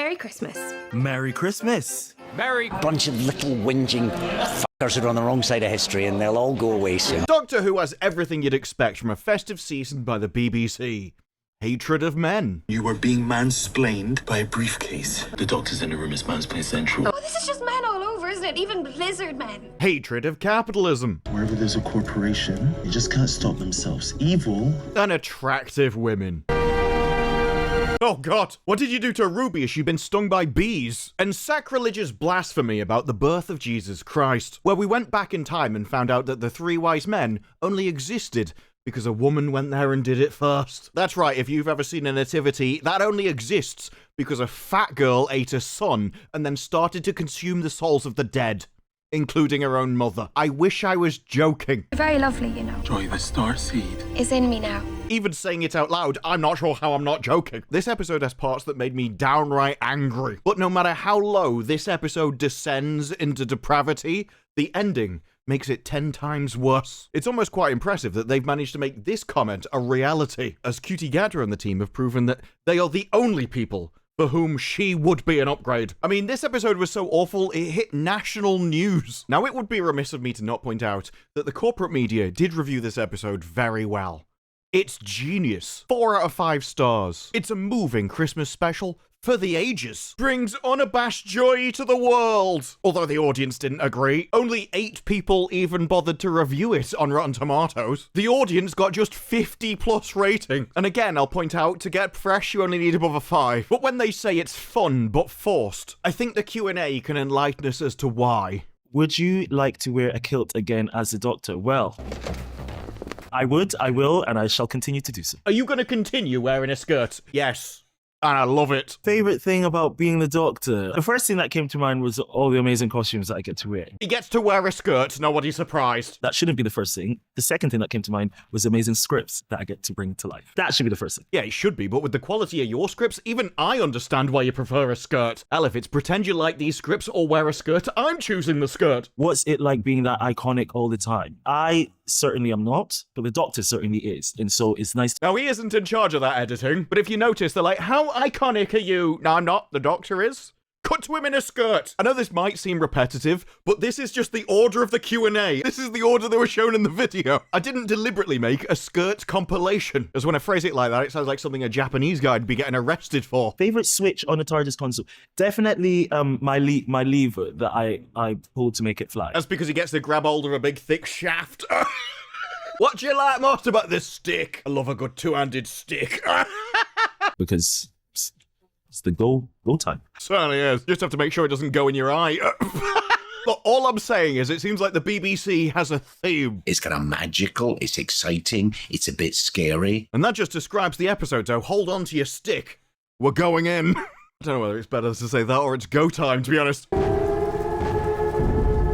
Merry Christmas. Merry Christmas. Bunch of little whinging fuckers who are on the wrong side of history, and they'll all go away soon. Doctor Who has everything you'd expect from a festive season by the BBC. Hatred of men. You were being mansplained by a briefcase. The doctors in the room is mansplained central. Oh, this is just men all over, isn't it? Even lizard men. Hatred of capitalism. Wherever there's a corporation, they just can't stop themselves. Evil. And attractive women. Oh god, what did you do to Ruby? Has she been stung by bees? And sacrilegious blasphemy about the birth of Jesus Christ, where we went back in time and found out that the three wise men only existed because a woman went there and did it first. That's right, if you've ever seen a nativity, that only exists because a fat girl ate a son and then started to consume the souls of the dead, including her own mother. I wish I was joking. Very lovely, you know. Joy, the star seed. It's in me now. Even saying it out loud, I'm not sure how I'm not joking. This episode has parts that made me downright angry. But no matter how low this episode descends into depravity, the ending makes it 10 times worse. It's almost quite impressive that they've managed to make this comment a reality, as Ncuti Gatwa and the team have proven that they are the only people for whom she would be an upgrade. I mean, this episode was so awful, it hit national news. Now, it would be remiss of me to not point out that the corporate media did review this episode very well. It's genius. 4 out of 5 stars. It's a moving Christmas special for the ages. Brings unabashed joy to the world. Although the audience didn't agree. Only 8 people even bothered to review it on Rotten Tomatoes. The audience got just 50+ rating. And again, I'll point out, to get fresh, you only need above a 5. But when they say it's fun but forced, I think the Q&A can enlighten us as to why. Would you like to wear a kilt again as the Doctor? Well, I would, I will, and I shall continue to do so. Are you going to continue wearing a skirt? Yes. And I love it. Favorite thing about being the Doctor? The first thing that came to mind was all the amazing costumes that I get to wear. He gets to wear a skirt, nobody's surprised. That shouldn't be the first thing. The second thing that came to mind was amazing scripts that I get to bring to life. That should be the first thing. Yeah, it should be, but with the quality of your scripts, even I understand why you prefer a skirt. Hell, if it's pretend you like these scripts or wear a skirt, I'm choosing the skirt. What's it like being that iconic all the time? I certainly am not, but the Doctor certainly is. And so it's nice to... Now, he isn't in charge of that editing, but if you notice, they're like, how iconic are you? No, I'm not. The Doctor is. Cut to him in a skirt. I know this might seem repetitive, but this is just the order of the Q&A. This is the order they were shown in the video. I didn't deliberately make a skirt compilation, as when I phrase it like that, it sounds like something a Japanese guy'd be getting arrested for. Favorite switch on the TARDIS console? Definitely my lever that I pulled to make it fly. That's because he gets to grab hold of a big thick shaft. What do you like most about this stick? I love a good two-handed stick. Because it's the go time. Certainly is. Just have to make sure it doesn't go in your eye. But all I'm saying is it seems like the BBC has a theme. It's kind of magical, it's exciting, it's a bit scary. And that just describes the episode, so hold on to your stick. We're going in. I don't know whether it's better to say that or it's go time, to be honest.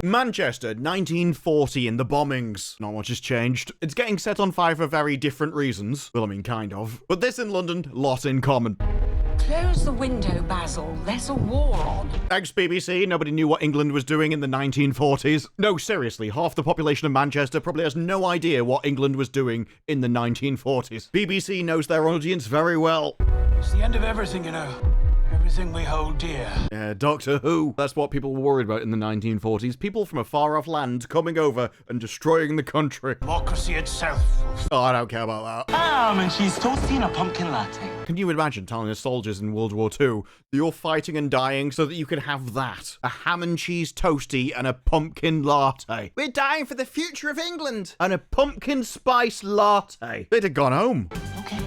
Manchester, 1940 in the bombings. Not much has changed. It's getting set on fire for very different reasons. Well, I mean, kind of. But this in London, lot in common. Close the window, Basil. There's a war on. Thanks, BBC. Nobody knew what England was doing in the 1940s. No, seriously, half the population of Manchester probably has no idea what England was doing in the 1940s. BBC knows their audience very well. It's the end of everything, you know. Everything we hold dear. Yeah, Doctor Who. That's what people were worried about in the 1940s. People from a far-off land coming over and destroying the country. Democracy itself. Oh, I don't care about that. And she's toasting a pumpkin latte. Can you imagine telling the soldiers in World War II that you're fighting and dying so that you can have that? A ham and cheese toastie and a pumpkin latte. We're dying for the future of England. And a pumpkin spice latte. They'd have gone home. Okay.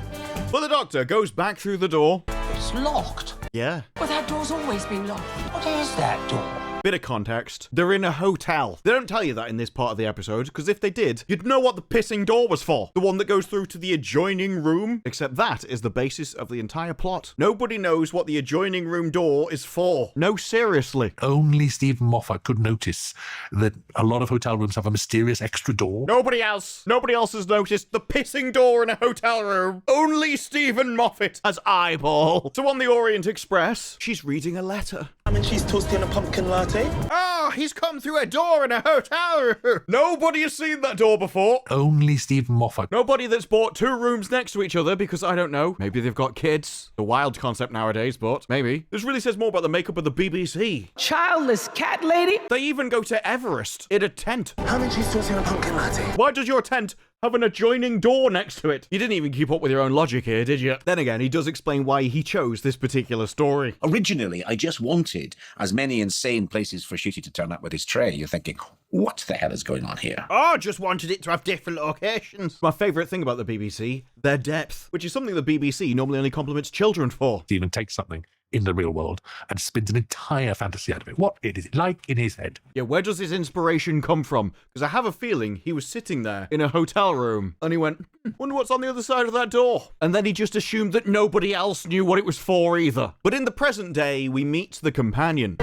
But the Doctor goes back through the door. It's locked. Yeah. Well, that door's always been locked. What is that door? Bit of context. They're in a hotel. They don't tell you that in this part of the episode, because if they did, you'd know what the pissing door was for. The one that goes through to the adjoining room. Except that is the basis of the entire plot. Nobody knows what the adjoining room door is for. No, seriously. Only Steven Moffat could notice that a lot of hotel rooms have a mysterious extra door. Nobody else has noticed the pissing door in a hotel room. Only Steven Moffat has eyeball. So on the Orient Express, she's reading a letter. And she's toasting a pumpkin latte. Oh, Oh, he's come through a door in a hotel room. Nobody has seen that door before. Only Steven Moffat. Nobody that's bought 2 rooms next to each other because, I don't know, maybe they've got kids. A wild concept nowadays, but maybe. This really says more about the makeup of the BBC. Childless cat lady? They even go to Everest in a tent. Ham and cheese toast and a pumpkin latte. Why does your tent have an adjoining door next to it? You didn't even keep up with your own logic here, did you? Then again, he does explain why he chose this particular story. Originally, I just wanted as many insane places for Ncuti to turn up with his tray. You're thinking, what the hell is going on here? Oh, just wanted it to have different locations. My favourite thing about the BBC, their depth, which is something the BBC normally only compliments children for. Steven takes something in the real world and spins an entire fantasy out of it. What is it like in his head? Yeah, where does his inspiration come from? Because I have a feeling he was sitting there in a hotel room and he went, wonder what's on the other side of that door. And then he just assumed that nobody else knew what it was for either. But in the present day, we meet the companion.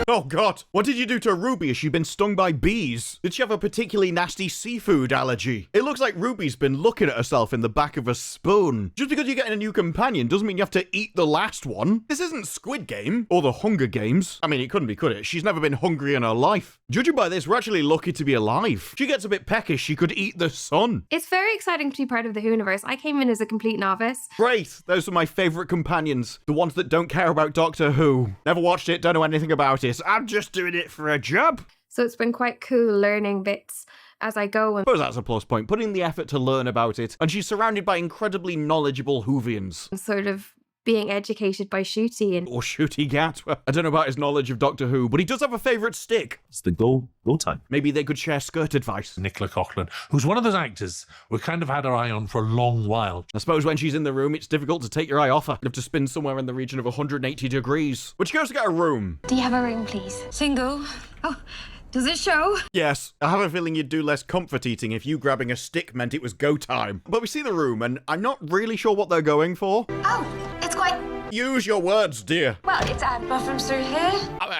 Oh God, what did you do to Ruby? Has she been stung by bees? Did she have a particularly nasty seafood allergy? It looks like Ruby's been looking at herself in the back of a spoon. Just because you're getting a new companion doesn't mean you have to eat the last one. This isn't Squid Game or the Hunger Games. I mean, it couldn't be, could it? She's never been hungry in her life. Judging by this, we're actually lucky to be alive. She gets a bit peckish, she could eat the sun. It's very exciting to be part of the Whoniverse. I came in as a complete novice. Great, those are my favourite companions. The ones that don't care about Doctor Who. Never watched it, don't know anything about it. I'm just doing it for a job. So it's been quite cool learning bits as I go. I suppose that's a plus point, putting the effort to learn about it. And she's surrounded by incredibly knowledgeable Whovians. Sort of being educated by Ncuti and... Or Ncuti Gatwa. I don't know about his knowledge of Doctor Who, but he does have a favourite stick. It's the go time. Maybe they could share skirt advice. Nicola Coughlan, who's one of those actors we kind of had our eye on for a long while. I suppose when she's in the room, it's difficult to take your eye off her. You have to spin somewhere in the region of 180 degrees. But she goes to get a room. Do you have a room, please? Single. Oh, does it show? Yes, I have a feeling you'd do less comfort eating if you grabbing a stick meant it was go time. But we see the room, and I'm not really sure what they're going for. Oh, it's quite... Use your words, dear. Well, it's bathrooms through here.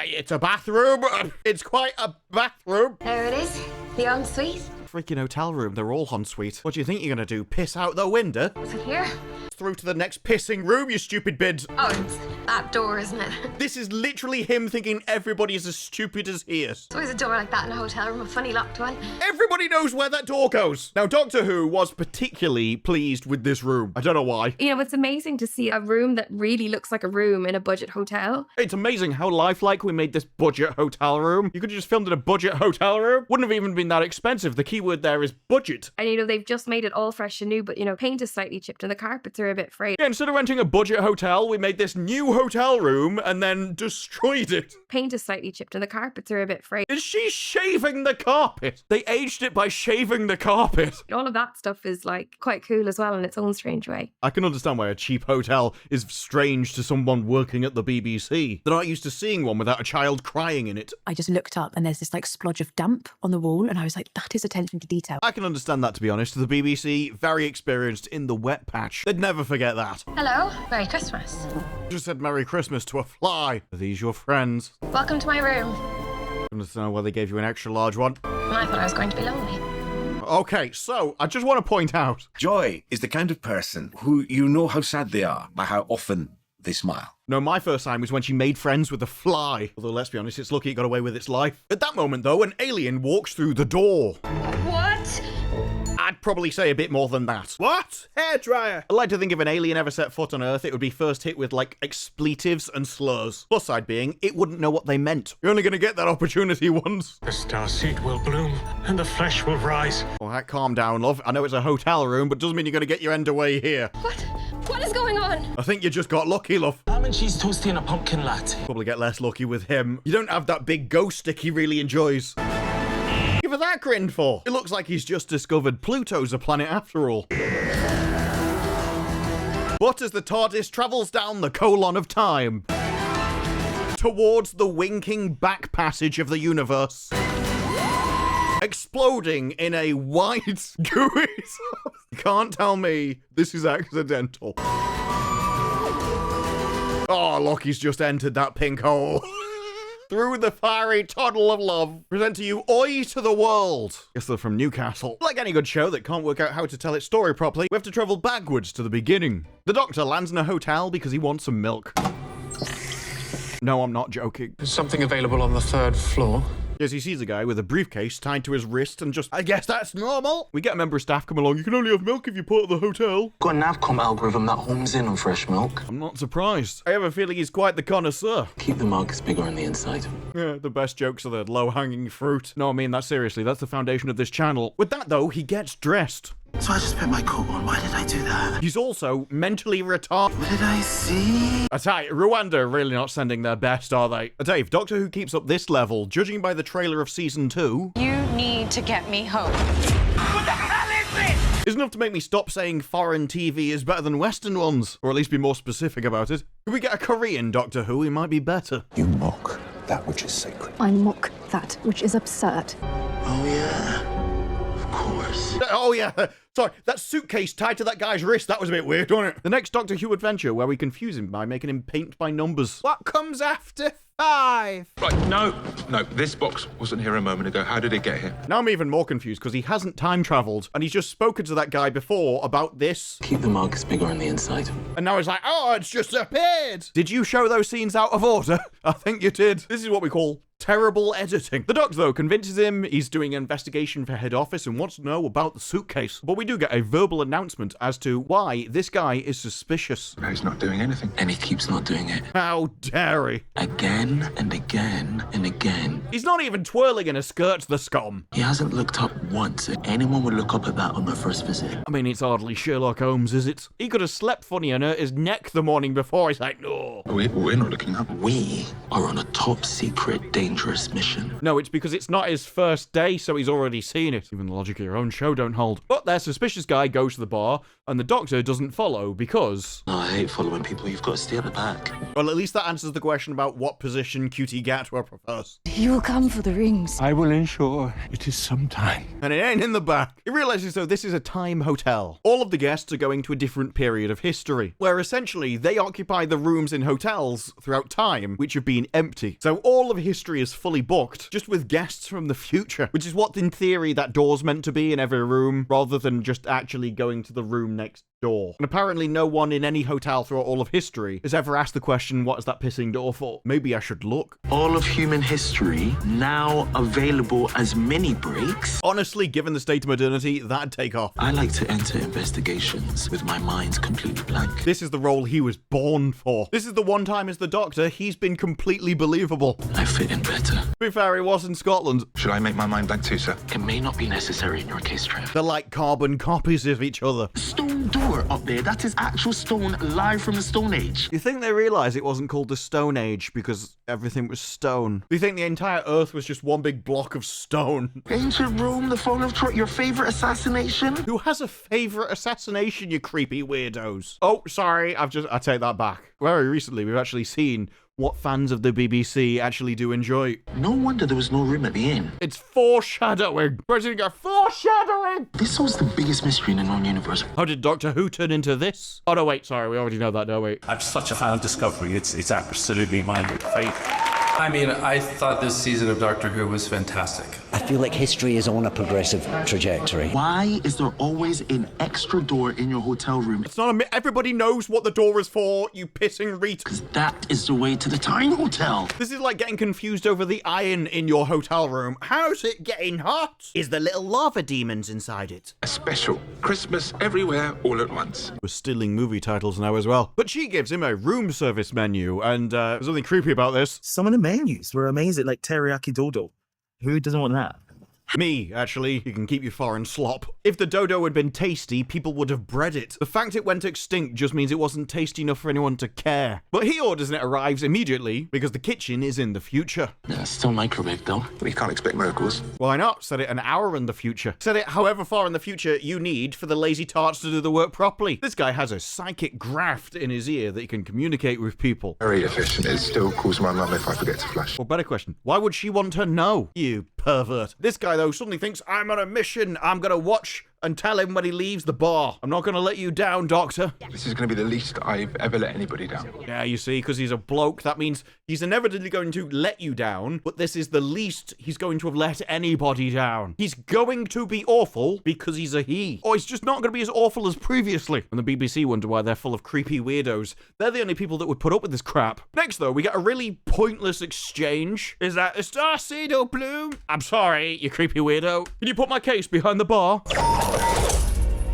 It's a bathroom. It's quite a bathroom. There it is. The ensuite. Freaking hotel room, they're all ensuite. What do you think you're gonna do? Piss out the window? Is it here? Through to the next pissing room, you stupid bid. Oh, it's that door, isn't it? This is literally him thinking everybody is as stupid as he is. There's always a door like that in a hotel room, a funny locked one. Everybody knows where that door goes. Now, Doctor Who was particularly pleased with this room. I don't know why. You know, it's amazing to see a room that really looks like a room in a budget hotel. It's amazing how lifelike we made this budget hotel room. You could have just filmed in a budget hotel room. Wouldn't have even been that expensive. The keyword there is budget. And, you know, they've just made it all fresh and new, but, you know, paint is slightly chipped and the carpets are a bit frayed. Yeah, instead of renting a budget hotel, we made this new hotel room and then destroyed it. Paint is slightly chipped and the carpets are a bit frayed. Is she shaving the carpet? They aged it by shaving the carpet. All of that stuff is, like, quite cool as well in its own strange way. I can understand why a cheap hotel is strange to someone working at the BBC. They're not used to seeing one without a child crying in it. I just looked up and there's this, like, splodge of damp on the wall and I was like, that is attention to detail. I can understand that, to be honest. The BBC, very experienced in the wet patch. They'd never forget that. Hello, Merry Christmas. Just said Merry Christmas to a fly. Are these your friends? Welcome to my room. I understand why they gave you an extra large one. I thought I was going to be lonely. Okay, so I just want to point out. Joy is the kind of person who you know how sad they are by how often they smile. No, my first time was when she made friends with a fly. Although, let's be honest, it's lucky it got away with its life. At that moment, though, an alien walks through the door. What? I'd probably say a bit more than that. What? Hairdryer. I'd like to think if an alien ever set foot on Earth, it would be first hit with, like, expletives and slurs. Plus side being, it wouldn't know what they meant. You're only going to get that opportunity once. The starseed will bloom and the flesh will rise. All right, calm down, love. I know it's a hotel room, but doesn't mean you're going to get your end away here. What? What is going on? I think you just got lucky, love. Ham and cheese toasty and a pumpkin latte. Probably get less lucky with him. You don't have that big ghost stick he really enjoys. Give her that grin for. It looks like he's just discovered Pluto's a planet after all. But as the TARDIS travels down the colon of time, towards the winking back passage of the universe, exploding in a white gooey sauce. You can't tell me this is accidental. Oh, look, he's just entered that pink hole. Through the fiery tunnel of love, present to you Oi to the World. Guess they're from Newcastle. Like any good show that can't work out how to tell its story properly, we have to travel backwards to the beginning. The Doctor lands in a hotel because he wants some milk. No, I'm not joking. Is something available on the 3rd floor? Yes, he sees a guy with a briefcase tied to his wrist and just, I guess that's normal. We get a member of staff come along. You can only have milk if you're part of the hotel. Got a Navcom algorithm that homes in on fresh milk. I'm not surprised. I have a feeling he's quite the connoisseur. Keep the markets bigger on the inside. Yeah, the best jokes are the low-hanging fruit. No, I mean that seriously. That's the foundation of this channel. With that, though, he gets dressed. So I just put my coat on. Why did I do that? He's also mentally retarded. What did I see? I tell you, Rwanda are really not sending their best, are they? Dave, Doctor Who keeps up this level, judging by the trailer of season 2. You need to get me home. What the hell is this? Is enough to make me stop saying foreign TV is better than Western ones, or at least be more specific about it. If we get a Korean Doctor Who, he might be better. You mock that which is sacred. I mock that which is absurd. Oh, yeah. Of course. Oh, yeah. Sorry, that suitcase tied to that guy's wrist, that was a bit weird, wasn't it? The next Doctor Who adventure where we confuse him by making him paint by numbers. What comes after 5? Right, no, this box wasn't here a moment ago. How did it get here? Now I'm even more confused because he hasn't time travelled and he's just spoken to that guy before about this. Keep the markets bigger on the inside. And now he's like, oh, it's just appeared. Did you show those scenes out of order? I think you did. This is what we call terrible editing. The Doctor, though, convinces him he's doing an investigation for head office and wants to know about the suitcase. But we do get a verbal announcement as to why this guy is suspicious. No, he's not doing anything. And he keeps not doing it. How dare he? Again and again and again. He's not even twirling in a skirt, the scum. He hasn't looked up once. Anyone would look up at that on their first visit. I mean, it's hardly Sherlock Holmes, is it? He could have slept funny and hurt his neck the morning before. He's like, no. We're not looking up. We are on a top secret, dangerous mission. No, it's because it's not his first day, so he's already seen it. Even the logic of your own show don't hold. But their suspicious guy goes to the bar, and the Doctor doesn't follow because... No, I hate following people. You've got to stay at the back. Well, at least that answers the question about what position Ncuti Gatwa prefers. You will come for the rings. I will ensure it is sometime. And it ain't in the back. He realizes, though, this is a time hotel. All of the guests are going to a different period of history, where essentially they occupy the rooms in hotels throughout time, which have been empty. So all of history is fully booked, just with guests from the future, which is what, in theory, that door's meant to be in every room, rather than just actually going to the room next door. And apparently no one in any hotel throughout all of history has ever asked the question, what is that pissing door for? Maybe I should look. All of human history now available as mini breaks. Honestly, given the state of modernity, that'd take off. I like to enter investigations with my mind completely blank. This is the role he was born for. This is the one time as the Doctor he's been completely believable. I fit in better. To be fair, he was in Scotland. Should I make my mind blank too, sir? It may not be necessary in your case, Trev. They're like carbon copies of each other. Stone door up there, that is actual stone live from the Stone Age. Do you think they realised it wasn't called the Stone Age because everything was stone? Do you think the entire Earth was just one big block of stone? Ancient Rome, the fall of Troy, your favourite assassination? Who has a favourite assassination, you creepy weirdos? Oh, sorry, I take that back. Very recently, we've actually seen what fans of the BBC actually do enjoy. No wonder there was no room at the inn. It's foreshadowing. President got foreshadowing. This was the biggest mystery in the known universe. How did Doctor Who turn into this? Oh, no, wait, sorry, we already know that, don't we? I'm such a fan of Discovery. It's absolutely my favourite. I mean, I thought this season of Doctor Who was fantastic. I feel like history is on a progressive trajectory. Why is there always an extra door in your hotel room? It's not everybody knows what the door is for, you pissing reet. Because that is the way to the Time Hotel. This is like getting confused over the iron in your hotel room. How's it getting hot? Is there little lava demons inside it? A special. Christmas everywhere, all at once. We're stealing movie titles now as well. But she gives him a room service menu, and there's something creepy about this. Some of the menus were amazing, like teriyaki dodo. Who doesn't want that? Me, actually. You can keep your foreign slop. If the dodo had been tasty, people would have bred it. The fact it went extinct just means it wasn't tasty enough for anyone to care. But he orders and it arrives immediately because the kitchen is in the future. Yeah, still microwave though. We can't expect miracles. Why not? Set it an hour in the future. Set it however far in the future you need for the lazy tarts to do the work properly. This guy has a psychic graft in his ear that he can communicate with people. Very efficient. It still calls my mum if I forget to flush. Or better question, why would she want to know? You pervert. This guy, though, suddenly thinks, I'm on a mission. I'm going to watch and tell him when he leaves the bar. I'm not going to let you down, Doctor. This is going to be the least I've ever let anybody down. Yeah, you see, because he's a bloke, that means he's inevitably going to let you down, but this is the least he's going to have let anybody down. He's going to be awful because he's a he. Or he's just not going to be as awful as previously. And the BBC wonder why they're full of creepy weirdos. They're the only people that would put up with this crap. Next, though, we get a really pointless exchange. Is that a starseed or bloom? I'm sorry, you creepy weirdo. Can you put my case behind the bar?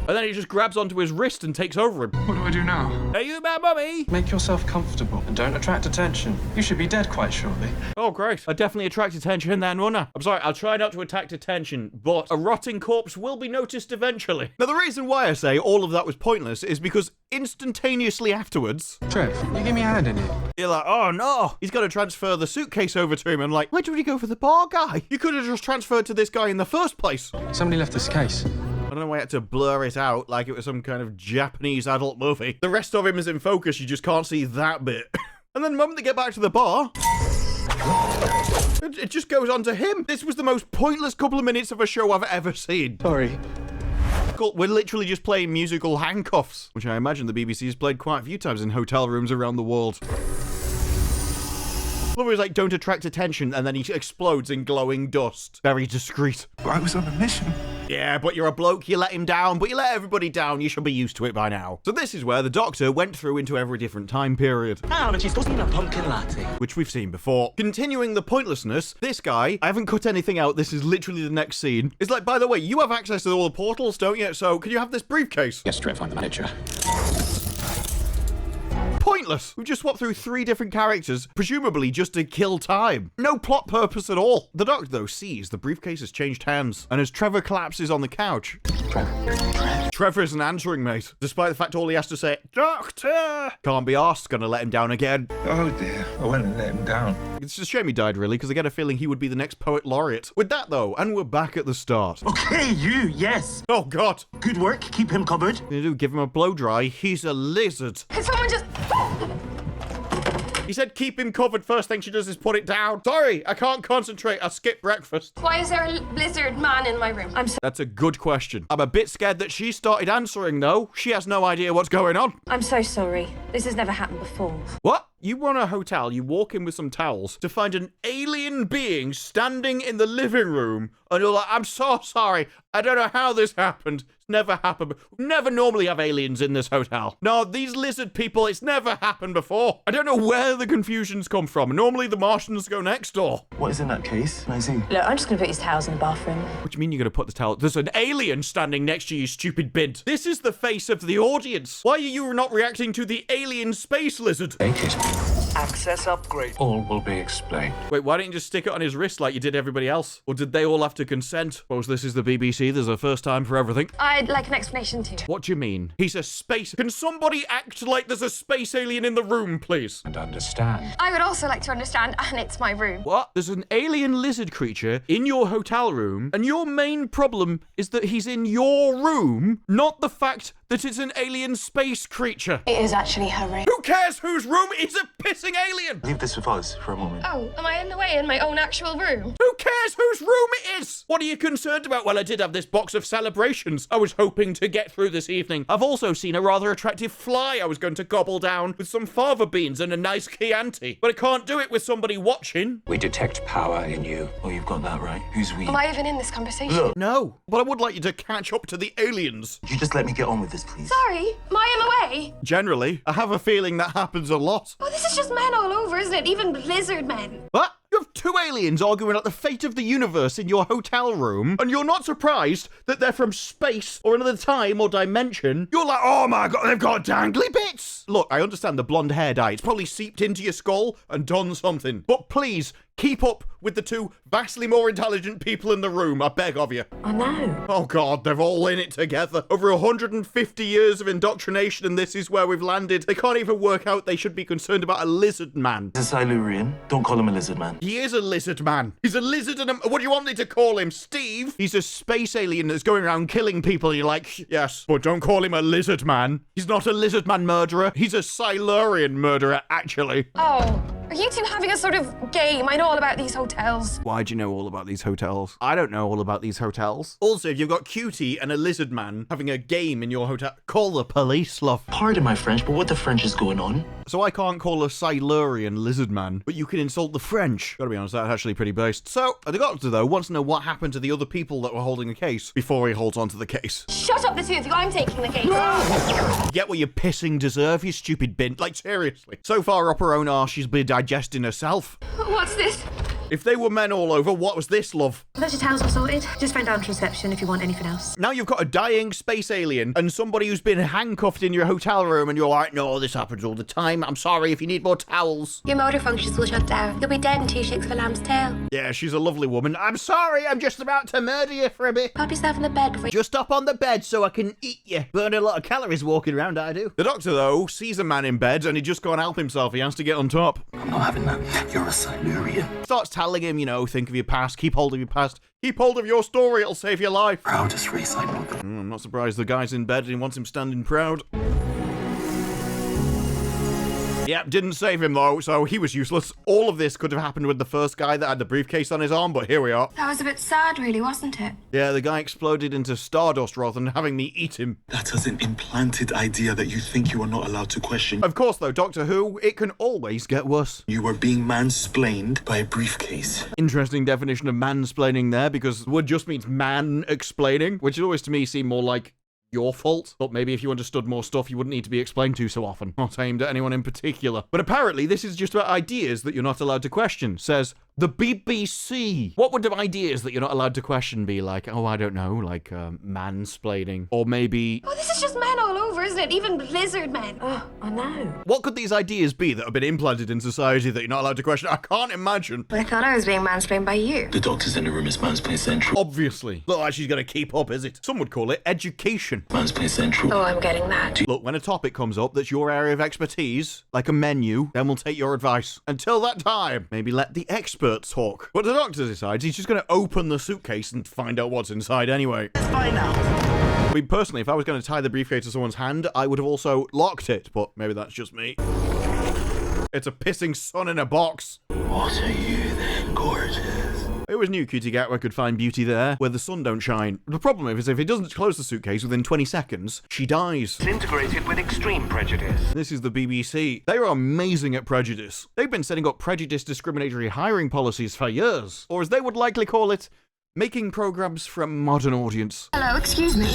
And then he just grabs onto his wrist and takes over him. What do I do now? Are you my mummy? Make yourself comfortable and don't attract attention. You should be dead quite shortly. Oh, great. I definitely attract attention then, won't I? I'm sorry, I'll try not to attract attention, but a rotting corpse will be noticed eventually. Now, the reason why I say all of that was pointless is because instantaneously afterwards... Trev, you give me a hand in here. You're like, oh no, he's got to transfer the suitcase over to him. I'm like, why did we go for the bar guy? You could have just transferred to this guy in the first place. Somebody left this case. I don't know why I had to blur it out like it was some kind of Japanese adult movie. The rest of him is in focus, you just can't see that bit. And then the moment they get back to the bar, it just goes on to him. This was the most pointless couple of minutes of a show I've ever seen. Sorry. We're literally just playing musical handcuffs, which I imagine the BBC has played quite a few times in hotel rooms around the world. Love is like, don't attract attention, and then he explodes in glowing dust. Very discreet. I was on a mission. Yeah, but you're a bloke, you let him down, but you let everybody down, you should be used to it by now. So this is where the Doctor went through into every different time period. Ah, but she's supposed to be a pumpkin latte. Which we've seen before. Continuing the pointlessness, this guy, I haven't cut anything out, this is literally the next scene. It's like, by the way, you have access to all the portals, don't you? So, can you have this briefcase? Yes, Trev, I'm the manager. Pointless. We've just swapped through 3 different characters, presumably just to kill time. No plot purpose at all. The Doctor, though, sees the briefcase has changed hands, and as Trevor collapses on the couch... Trevor isn't answering, mate. Despite the fact all he has to say, Doctor! Can't be arsed, gonna let him down again. Oh dear, I went and let him down. It's a shame he died, really, because I get a feeling he would be the next poet laureate. With that, though, and we're back at the start. Okay, you, yes. Oh, God. Good work, keep him covered. You do, give him a blow dry. He's a lizard. Can someone just... He said keep him covered. First thing she does is put it down. Sorry, I can't concentrate. I skipped breakfast. Why is there a lizard man in my room? That's a good question. I'm a bit scared that she started answering, though. She has no idea what's going on. I'm so sorry. This has never happened before. What? You run a hotel, you walk in with some towels to find an alien being standing in the living room, and you're like, I'm so sorry. I don't know how this happened. It's never happened. We never normally have aliens in this hotel. No, these lizard people, it's never happened before. I don't know where the confusions come from. Normally the Martians go next door. What is in that case? Can I see? Look, I'm just going to put his towels in the bathroom. What do you mean you're going to put the towel? There's an alien standing next to you, stupid bid. This is the face of the audience. Why are you not reacting to the alien space lizard? Access upgrade. All will be explained. Wait, why didn't you just stick it on his wrist like you did everybody else? Or did they all have to consent? Suppose this is the BBC, there's a first time for everything. I'd like an explanation too. What do you mean? He's a space... Can somebody act like there's a space alien in the room, please? And understand. I would also like to understand, and it's my room. What? There's an alien lizard creature in your hotel room, and your main problem is that he's in your room, not the fact that it's an alien space creature. It is actually her room. Who cares whose room is a pissing alien? Leave this with us for a moment. Oh, am I in the way in my own actual room? Who cares whose room it is? What are you concerned about? Well, I did have this box of celebrations I was hoping to get through this evening. I've also seen a rather attractive fly I was going to gobble down with some fava beans and a nice Chianti. But I can't do it with somebody watching. We detect power in you. Oh, you've got that right. Who's we? Am I even in this conversation? Look. No, but I would like you to catch up to the aliens. Could you just let me get on with this, please? Sorry, am I in the way? Generally, I have a feeling that happens a lot. Oh, this is just men all over, isn't it? Even lizard men. What? You have 2 aliens arguing about the fate of the universe in your hotel room, and you're not surprised that they're from space or another time or dimension. You're like, oh my God, they've got dangly bits. Look, I understand the blonde hair dye. It's probably seeped into your skull and done something. But please, keep up with the 2 vastly more intelligent people in the room, I beg of you. I know. Oh God, they're all in it together. Over 150 years of indoctrination, and this is where we've landed. They can't even work out they should be concerned about a lizard man. He's a Silurian. Don't call him a lizard man. He is a lizard man. He's a lizard and what do you want me to call him? Steve? He's a space alien that's going around killing people. You're like, yes, but don't call him a lizard man. He's not a lizard man murderer. He's a Silurian murderer, actually. Oh, Are you two having a sort of game? I know all about these hotels. Why do you know all about these hotels? I don't know all about these hotels. Also, if you've got Ncuti and a lizard man having a game in your hotel, call the police, love. Pardon my French, but what the French is going on? So I can't call a Silurian lizard man, but you can insult the French. Gotta be honest, that's actually pretty based. So, the doctor, though, wants to know what happened to the other people that were holding the case before he holds on to the case. Shut up, the two of you. I'm taking the case. Get what your pissing deserve, you stupid bin. Like, seriously. So far up her own arse, she's been digesting herself. What's this? If they were men all over, what was this, love? Those towels are sorted. Just phone down to reception if you want anything else. Now you've got a dying space alien and somebody who's been handcuffed in your hotel room and you're like, no, this happens all the time. I'm sorry if you need more towels. Your motor functions will shut down. You'll be dead in 2 shakes of a lamb's tail. Yeah, she's a lovely woman. I'm sorry, I'm just about to murder you for a bit. Pop yourself in the bed before you... Just up on the bed so I can eat you. Burn a lot of calories walking around, I do. The doctor, though, sees a man in bed and he just can't help himself. He has to get on top. I'm not having that. You're a Silurian. Starts telling him, you know, think of your past, keep hold of your past, keep hold of your story, it'll save your life. Proudest race I know. I'm not surprised the guy's in bed and he wants him standing proud. Yep, didn't save him though, so he was useless. All of this could have happened with the first guy that had the briefcase on his arm, but here we are. That was a bit sad, really, wasn't it? Yeah, the guy exploded into stardust rather than having me eat him. That is an implanted idea that you think you are not allowed to question. Of course though, Doctor Who, it can always get worse. You were being mansplained by a briefcase. Interesting definition of mansplaining there, because the word just means man explaining, which always to me seemed more like your fault, but maybe if you understood more stuff, you wouldn't need to be explained to so often. Not aimed at anyone in particular. But apparently, this is just about ideas that you're not allowed to question. Says the BBC. What would the ideas that you're not allowed to question be like? Oh, I don't know, like mansplaining. Or maybe... Oh, this is just men all over, isn't it? Even lizard men. Oh, I know. What could these ideas be that have been implanted in society that you're not allowed to question? I can't imagine. I thought I was being mansplained by you. The doctors in the room is mansplain central. Obviously. Look like she's going to keep up, is it? Some would call it education. Mansplain central. Oh, I'm getting that. Look, when a topic comes up that's your area of expertise, like a menu, then we'll take your advice. Until that time, maybe let the experts talk. But the doctor decides he's just going to open the suitcase and find out what's inside anyway. It's fine now. I mean, personally, if I was going to tie the briefcase to someone's hand, I would have also locked it, but maybe that's just me. It's a pissing sun in a box. What are you then, gorgeous? I always knew Ncuti Gatwa could find beauty there, where the sun don't shine. The problem is if he doesn't close the suitcase within 20 seconds, she dies. Integrated with extreme prejudice. This is the BBC. They are amazing at prejudice. They've been setting up prejudice discriminatory hiring policies for years. Or as they would likely call it, making programs for a modern audience. Hello, excuse me.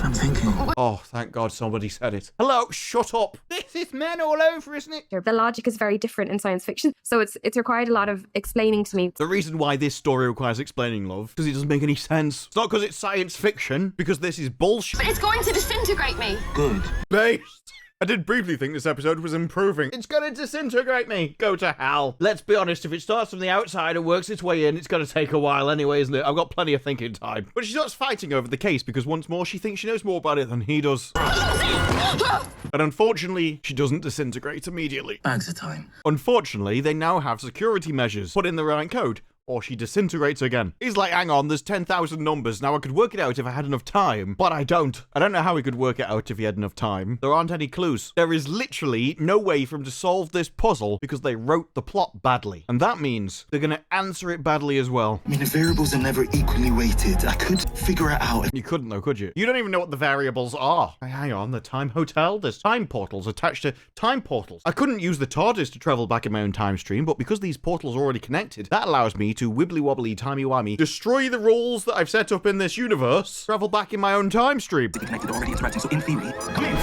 I'm thinking. Oh, thank God somebody said it. Hello, shut up. This is men all over, isn't it? The logic is very different in science fiction, so it's required a lot of explaining to me. The reason why this story requires explaining, love, because it doesn't make any sense. It's not because it's science fiction, because this is bullshit. But it's going to disintegrate me. Good. Based. I did briefly think this episode was improving. It's gonna disintegrate me. Go to hell. Let's be honest, if it starts from the outside and works its way in, it's gonna take a while anyway, isn't it? I've got plenty of thinking time. But she starts fighting over the case because once more she thinks she knows more about it than he does. And unfortunately, she doesn't disintegrate immediately. Bags of time. Unfortunately, they now have security measures. Put in the right code, or she disintegrates again. He's like, hang on, there's 10,000 numbers. Now I could work it out if I had enough time, but I don't. I don't know how he could work it out if he had enough time. There aren't any clues. There is literally no way for him to solve this puzzle because they wrote the plot badly. And that means they're gonna answer it badly as well. I mean, the variables are never equally weighted. I could figure it out. You couldn't though, could you? You don't even know what the variables are. Hey, hang on, the time hotel? There's time portals attached to time portals. I couldn't use the TARDIS to travel back in my own time stream, but because these portals are already connected, that allows me to wibbly wobbly timey-wimey destroy the rules that I've set up in this universe, travel back in my own time stream. Connected, already interacting, so in theory, come in.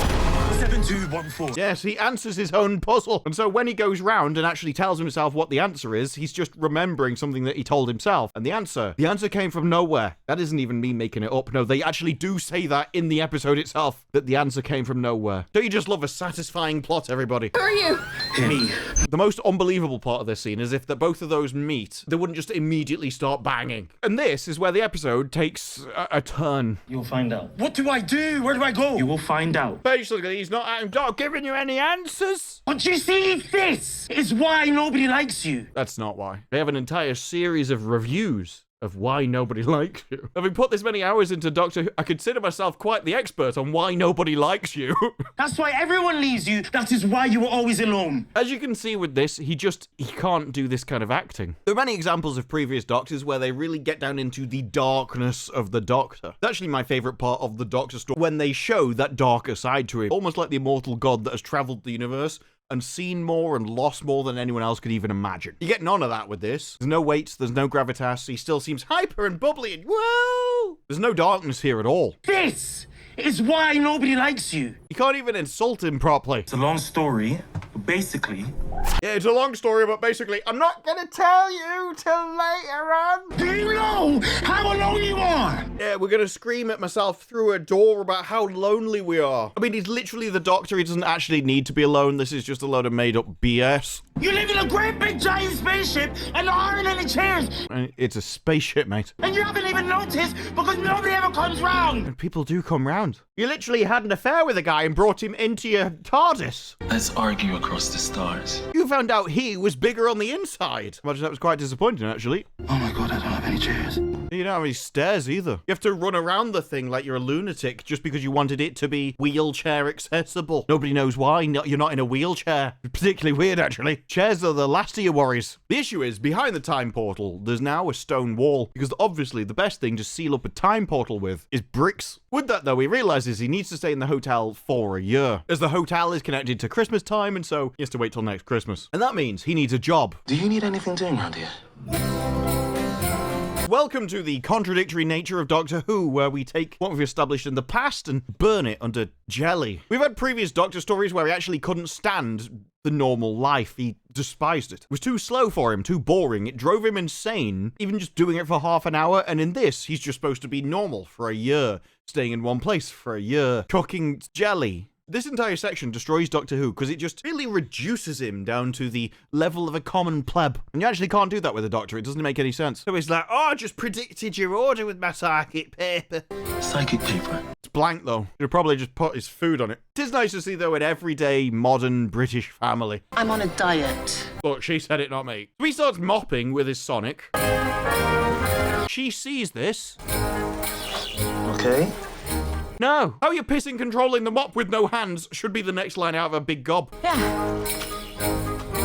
7214. Yes, he answers his own puzzle. And so when he goes round and actually tells himself what the answer is, he's just remembering something that he told himself. And the answer came from nowhere. That isn't even me making it up. No, they actually do say that in the episode itself, that the answer came from nowhere. Don't you just love a satisfying plot, everybody? Who are you? Me. The most unbelievable part of this scene is if that both of those meet, they wouldn't just immediately start banging. And this is where the episode takes a turn. You'll find out. What do I do? Where do I go? You will find out. Basically, he's not giving you any answers. But you see, this is why nobody likes you. That's not why. They have an entire series of reviews of why nobody likes you. Having put this many hours into Doctor Who, I consider myself quite the expert on why nobody likes you. That's why everyone leaves you. That is why you were always alone. As you can see with this, he can't do this kind of acting. There are many examples of previous Doctors where they really get down into the darkness of the Doctor. It's actually my favourite part of the Doctor story, when they show that darker side to him, almost like the immortal god that has travelled the universe and seen more and lost more than anyone else could even imagine. You get none of that with this. There's no weight, there's no gravitas, he still seems hyper and bubbly and whoa! There's no darkness here at all. This is why nobody likes you. You can't even insult him properly. It's a long story, but basically... Yeah, it's a long story, but basically, I'm not gonna tell you till later on. Do you know how alone you are? Yeah, we're gonna scream at myself through a door about how lonely we are. I mean, he's literally the Doctor. He doesn't actually need to be alone. This is just a load of made-up BS. You live in a great big giant spaceship and there aren't any chairs. It's a spaceship, mate. And you haven't even noticed because nobody ever comes round. And people do come round. You literally had an affair with a guy and brought him into your TARDIS. Let's argue across the stars. You found out he was bigger on the inside. Imagine that was quite disappointing, actually. Oh my god, I don't have any chairs. You don't have any stairs either. You have to run around the thing like you're a lunatic just because you wanted it to be wheelchair accessible. Nobody knows why you're not in a wheelchair. Particularly weird, actually. Chairs are the last of your worries. The issue is, behind the time portal, there's now a stone wall, because obviously the best thing to seal up a time portal with is bricks. With that, though, he realizes he needs to stay in the hotel for a year, as the hotel is connected to Christmas time, and so he has to wait till next Christmas. And that means he needs a job. Do you need anything doing around here? Welcome to the contradictory nature of Doctor Who, where we take what we've established in the past and burn it under jelly. We've had previous Doctor stories where he actually couldn't stand the normal life. He despised it. It was too slow for him, too boring. It drove him insane, even just doing it for half an hour. And in this, he's just supposed to be normal for a year, staying in one place for a year, cooking jelly. This entire section destroys Doctor Who because it just really reduces him down to the level of a common pleb. And you actually can't do that with a Doctor. It doesn't make any sense. So he's like, oh, I just predicted your order with my psychic paper. Psychic paper? It's blank, though. He'd probably just put his food on it. It is nice to see, though, an everyday, modern British family. I'm on a diet. Look, she said it, not me. So he starts mopping with his Sonic. She sees this. Okay. No. How you pissing controlling the mop with no hands should be the next line out of a big gob. Yeah.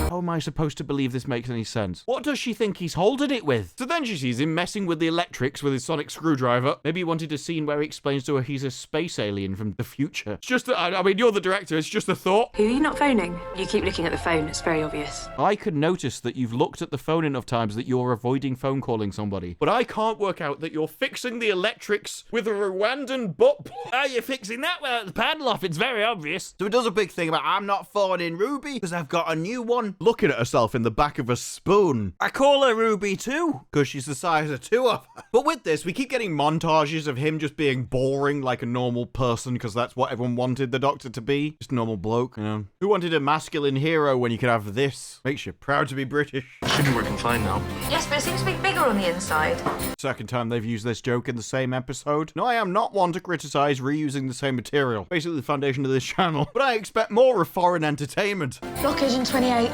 How am I supposed to believe this makes any sense? What does she think he's holding it with? So then she sees him messing with the electrics with his sonic screwdriver. Maybe he wanted a scene where he explains to her he's a space alien from the future. It's just that, I mean, you're the director, it's just a thought. Who are you not phoning? You keep looking at the phone, it's very obvious. I could notice that you've looked at the phone enough times that you're avoiding phone calling somebody. But I can't work out that you're fixing the electrics with a Rwandan butt plug. Are you fixing that without the paddle off? It's very obvious. So it does a big thing about, I'm not phoning Ruby because I've got a new one. Looking at herself in the back of a spoon. I call her Ruby too, because she's the size of two of her. But with this, we keep getting montages of him just being boring like a normal person, because that's what everyone wanted the Doctor to be. Just a normal bloke, you know. Who wanted a masculine hero when you could have this? Makes you proud to be British. Should be working fine now. Yes, but it seems to be bigger on the inside. Second time they've used this joke in the same episode. No, I am not one to criticise reusing the same material. Basically the foundation of this channel. But I expect more of foreign entertainment. Blockage in 28.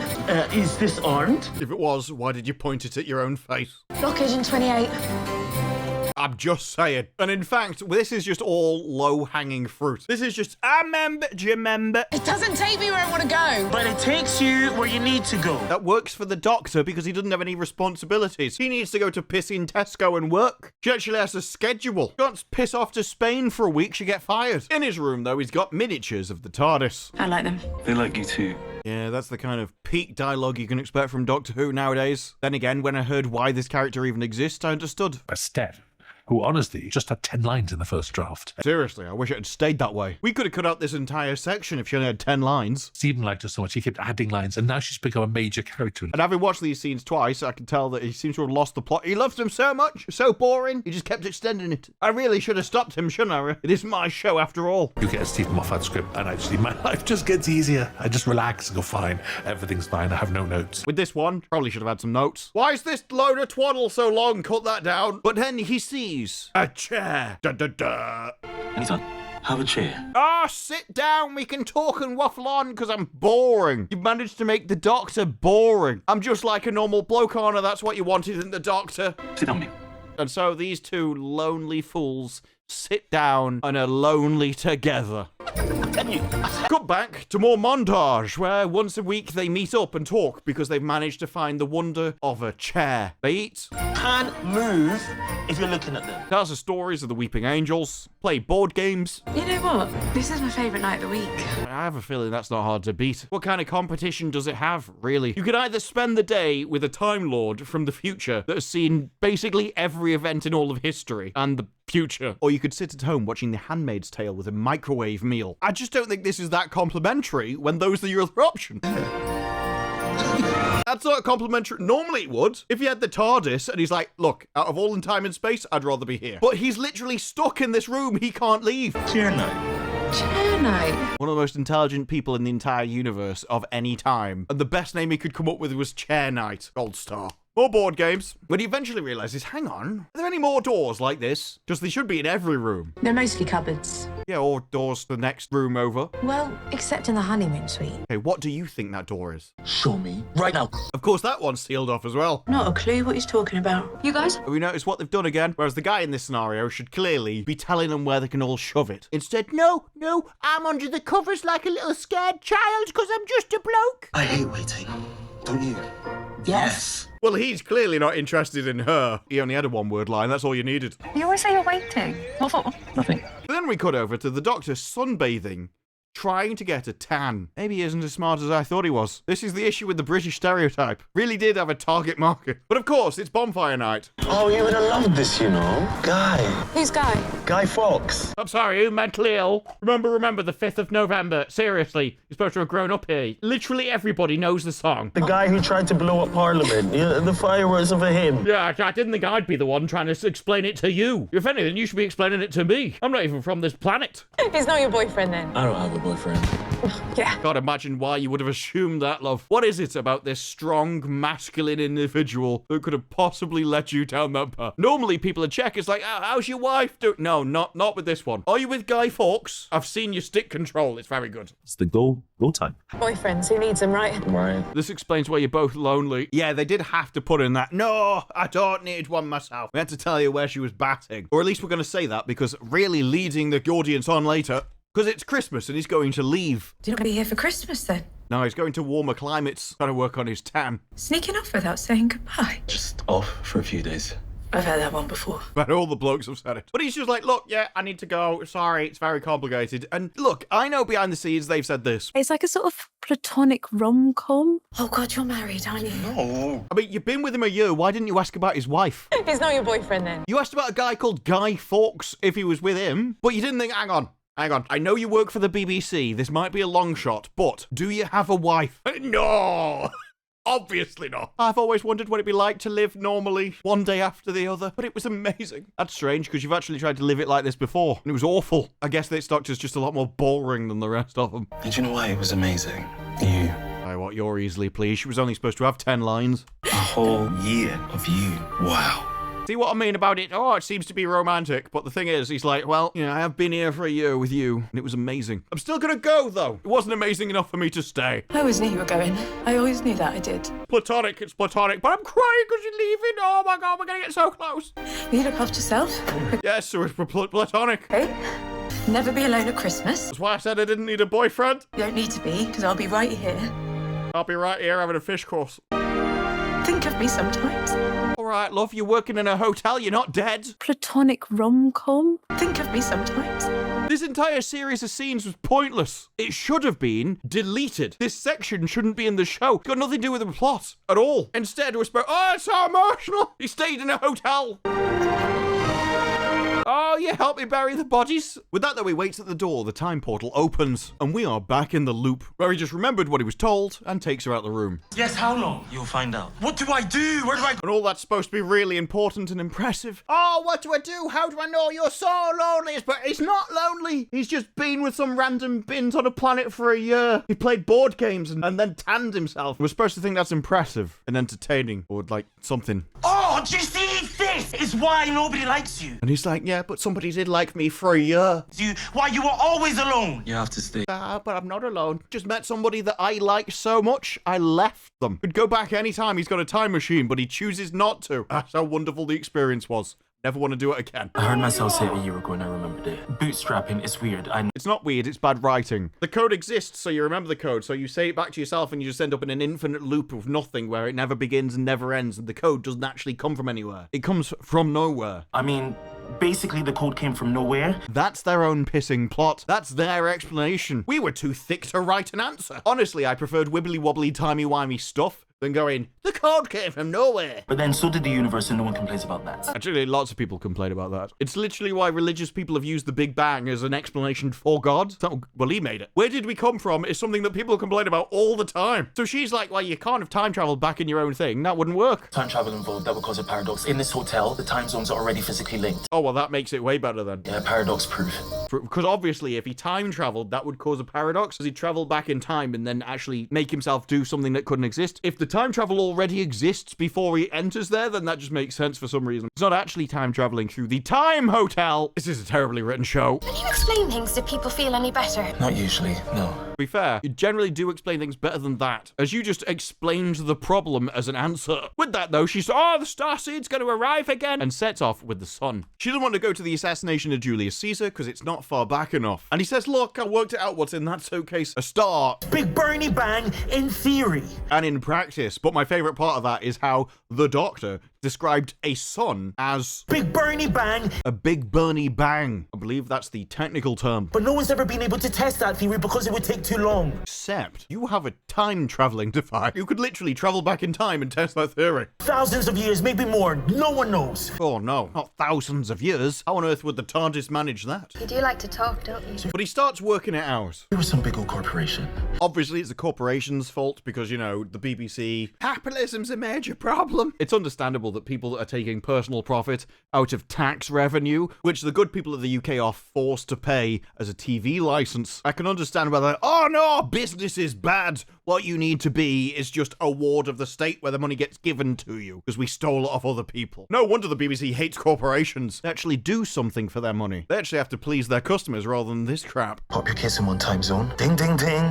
Is this armed? If it was, why did you point it at your own face? Blockage in 28. I'm just saying. And in fact, this is just all low-hanging fruit. This is just, I remember, do you remember? It doesn't take me where I want to go. But it takes you where you need to go. That works for the Doctor because he doesn't have any responsibilities. He needs to go to piss in Tesco and work. She actually has a schedule. She can't piss off to Spain for a week, she get fired. In his room, though, he's got miniatures of the TARDIS. I like them. They like you too. Yeah, that's the kind of peak dialogue you can expect from Doctor Who nowadays. Then again, when I heard why this character even exists, I understood. A step. Who honestly just had 10 lines in the first draft. Seriously, I wish it had stayed that way. We could have cut out this entire section if she only had 10 lines. Stephen liked her so much, he kept adding lines, and now she's become a major character. And having watched these scenes twice, I can tell that he seems to have lost the plot. He loves them so much, so boring, he just kept extending it. I really should have stopped him, shouldn't I? It is my show after all. You get a Steven Moffat script, and actually my life just gets easier. I just relax and go, fine, everything's fine, I have no notes. With this one, probably should have had some notes. Why is this load of twaddle so long? Cut that down. But then he sees a chair. Da, da, da. Anytime. Have a chair. Ah, sit down. We can talk and waffle on because I'm boring. You managed to make the Doctor boring. I'm just like a normal bloke, Anna. That's what you wanted in the Doctor. Sit down, mate. And so these two lonely fools sit down and are lonely together. Cut back to more montage, where once a week they meet up and talk because they've managed to find the wonder of a chair. They eat. Can't move if you're looking at them. Tells the stories of the weeping angels. Play board games. You know what? This is my favourite night of the week. I have a feeling that's not hard to beat. What kind of competition does it have, really? You could either spend the day with a Time Lord from the future that has seen basically every event in all of history and the future, or you could sit at home watching The Handmaid's Tale with a microwave meal. I just don't think this is that complimentary when those are your other options. That's not complimentary. Normally it would. If he had the TARDIS and he's like, look, out of all in time and space, I'd rather be here. But he's literally stuck in this room. He can't leave. Chair night. Chair night. One of the most intelligent people in the entire universe of any time. And the best name he could come up with was Chair Night. Gold star. More board games. When he eventually realizes, hang on, are there any more doors like this? Just they should be in every room. They're mostly cupboards. Yeah, or doors to the next room over. Well, except in the honeymoon suite. Okay, what do you think that door is? Show me right now. Of course, that one's sealed off as well. Not a clue what he's talking about. You guys? We notice what they've done again, whereas the guy in this scenario should clearly be telling them where they can all shove it. Instead, no, I'm under the covers like a little scared child because I'm just a bloke. I hate waiting. Don't you? Yes. Well, he's clearly not interested in her. He only had a one-word line, that's all you needed. You always say you're waiting. What for? Nothing. Then we cut over to the Doctor sunbathing, trying to get a tan. Maybe he isn't as smart as I thought he was. This is the issue with the British stereotype. Really did have a target market. But of course, it's bonfire night. Oh, you would have loved this, you know. Guy. Who's Guy? Guy Fawkes. I'm sorry, you mentally ill. Remember the 5th of November. Seriously, you're supposed to have grown up here. Literally everybody knows the song. The guy who tried to blow up Parliament. The fireworks of a hymn. Yeah, I didn't think I'd be the one trying to explain it to you. If anything, you should be explaining it to me. I'm not even from this planet. He's not your boyfriend then. I don't have a boyfriend. Yeah. Can't imagine why you would have assumed that, love. What is it about this strong, masculine individual that could have possibly led you down that path? Normally, people would check. It's like, how's your wife doing? No, not with this one. Are you with Guy Fawkes? I've seen your stick control. It's very good. It's the go time. Boyfriends, who needs them, right? Right. This explains why you're both lonely. Yeah, they did have to put in that. No, I don't need one myself. We had to tell you where she was batting. Or at least we're going to say that because really leading the audience on later. Because it's Christmas and he's going to leave. You're not going to be here for Christmas then? No, he's going to warmer climates. Trying to work on his tan. Sneaking off without saying goodbye. Just off for a few days. I've heard that one before. But all the blokes have said it. But he's just like, look, yeah, I need to go. Sorry, it's very complicated. And look, I know behind the scenes they've said this. It's like a sort of platonic rom-com. Oh God, you're married, aren't you? No. I mean, you've been with him a year. Why didn't you ask about his wife? He's not your boyfriend then. You asked about a guy called Guy Fawkes if he was with him. But you didn't think, hang on. I know you work for the BBC. This might be a long shot, but do you have a wife? No! Obviously not. I've always wondered what it'd be like to live normally, one day after the other, but it was amazing. That's strange, because you've actually tried to live it like this before, and it was awful. I guess this Doctor's just a lot more boring than the rest of them. And you know why it was amazing? You. I what, you're easily pleased. She was only supposed to have 10 lines. A whole year of you. Wow. See what I mean about it? Oh, it seems to be romantic. But the thing is, he's like, well, I have been here for a year with you, and it was amazing. I'm still gonna go, though. It wasn't amazing enough for me to stay. I always knew you were going. I always knew that, I did. Platonic, it's platonic, but I'm crying because you're leaving. Oh my God, we're gonna get so close. Will you look after yourself? Yes, so it's platonic. Okay. Never be alone at Christmas. That's why I said I didn't need a boyfriend. You don't need to be, because I'll be right here. I'll be right here having a fish course. Think of me sometimes. All right, love, you're working in a hotel, you're not dead. Platonic rom-com. Think of me sometimes. This entire series of scenes was pointless. It should have been deleted. This section shouldn't be in the show. It's got nothing to do with the plot at all. Instead, we're supposed, oh, it's so emotional. He stayed in a hotel. Oh, you help me bury the bodies. With that, though, he waits at the door. The time portal opens, and we are back in the loop, where he just remembered what he was told and takes her out the room. Yes, how long? You'll find out. What do I do? Where do I go? And all that's supposed to be really important and impressive. Oh, what do I do? How do I know you're so lonely? But he's not lonely. He's just been with some random bins on a planet for a year. He played board games and then tanned himself. We're supposed to think that's impressive and entertaining, or like something. Oh, do you see this? This is why nobody likes you. And he's like, yeah, but somebody did like me for a year. Why you were always alone. You have to stay. But I'm not alone. Just met somebody that I liked so much, I left them. Could go back anytime. He's got a time machine, but he chooses not to. That's how wonderful the experience was. Never want to do it again. I heard myself say it a year ago and I remembered it. Bootstrapping, it's weird. It's not weird, it's bad writing. The code exists, so you remember the code, so you say it back to yourself and you just end up in an infinite loop of nothing where it never begins and never ends, and the code doesn't actually come from anywhere. It comes from nowhere. I mean, basically the code came from nowhere. That's their own pissing plot. That's their explanation. We were too thick to write an answer. Honestly, I preferred wibbly-wobbly, timey-wimey stuff than going, the code came from nowhere. But then so did the universe and no one complains about that. Actually, lots of people complain about that. It's literally why religious people have used the Big Bang as an explanation for God. So, well, he made it. Where did we come from is something that people complain about all the time. So she's like, well, you can't have time travel back in your own thing. That wouldn't work. Time travel involved, that would cause a paradox. In this hotel, the time zones are already physically linked. Oh, well, that makes it way better then. Yeah, paradox proof. Because obviously, if he time traveled, that would cause a paradox, because he'd travel back in time and then actually make himself do something that couldn't exist. If the time travel already exists before he enters there, then that just makes sense for some reason. It's not actually time traveling through the time hotel. This is a terribly written show. When you explain things, do people feel any better? Not usually, no. To be fair, you generally do explain things better than that, as you just explained the problem as an answer. With that though, she's, oh, the starseed's going to arrive again, and sets off with the sun. She doesn't want to go to the assassination of Julius Caesar because it's not far back enough. And he says, look, I worked it out what's in that suitcase. A star. Big Bernie Bang in theory. And in practice. But my favourite part of that is how the Doctor described a sun as Big Bernie Bang. A Big Bernie Bang. I believe that's the technical term. But no one's ever been able to test that theory because it would take too long. Except you have a time traveling device. You could literally travel back in time and test that theory. Thousands of years, maybe more. No one knows. Oh no, not thousands of years. How on earth would the TARDIS manage that? You do like to talk, don't you? But he starts working it out. There was some big old corporation. Obviously, it's the corporation's fault because, you know, the BBC. Capitalism's a major problem. It's understandable that people are taking personal profit out of tax revenue, which the good people of the UK are forced to pay as a TV license. I can understand why they're, oh no, business is bad. What you need to be is just a ward of the state where the money gets given to you because we stole it off other people. No wonder the BBC hates corporations. They actually do something for their money. They actually have to please their customers rather than this crap. Pop your kids in one time zone. Ding, ding, ding.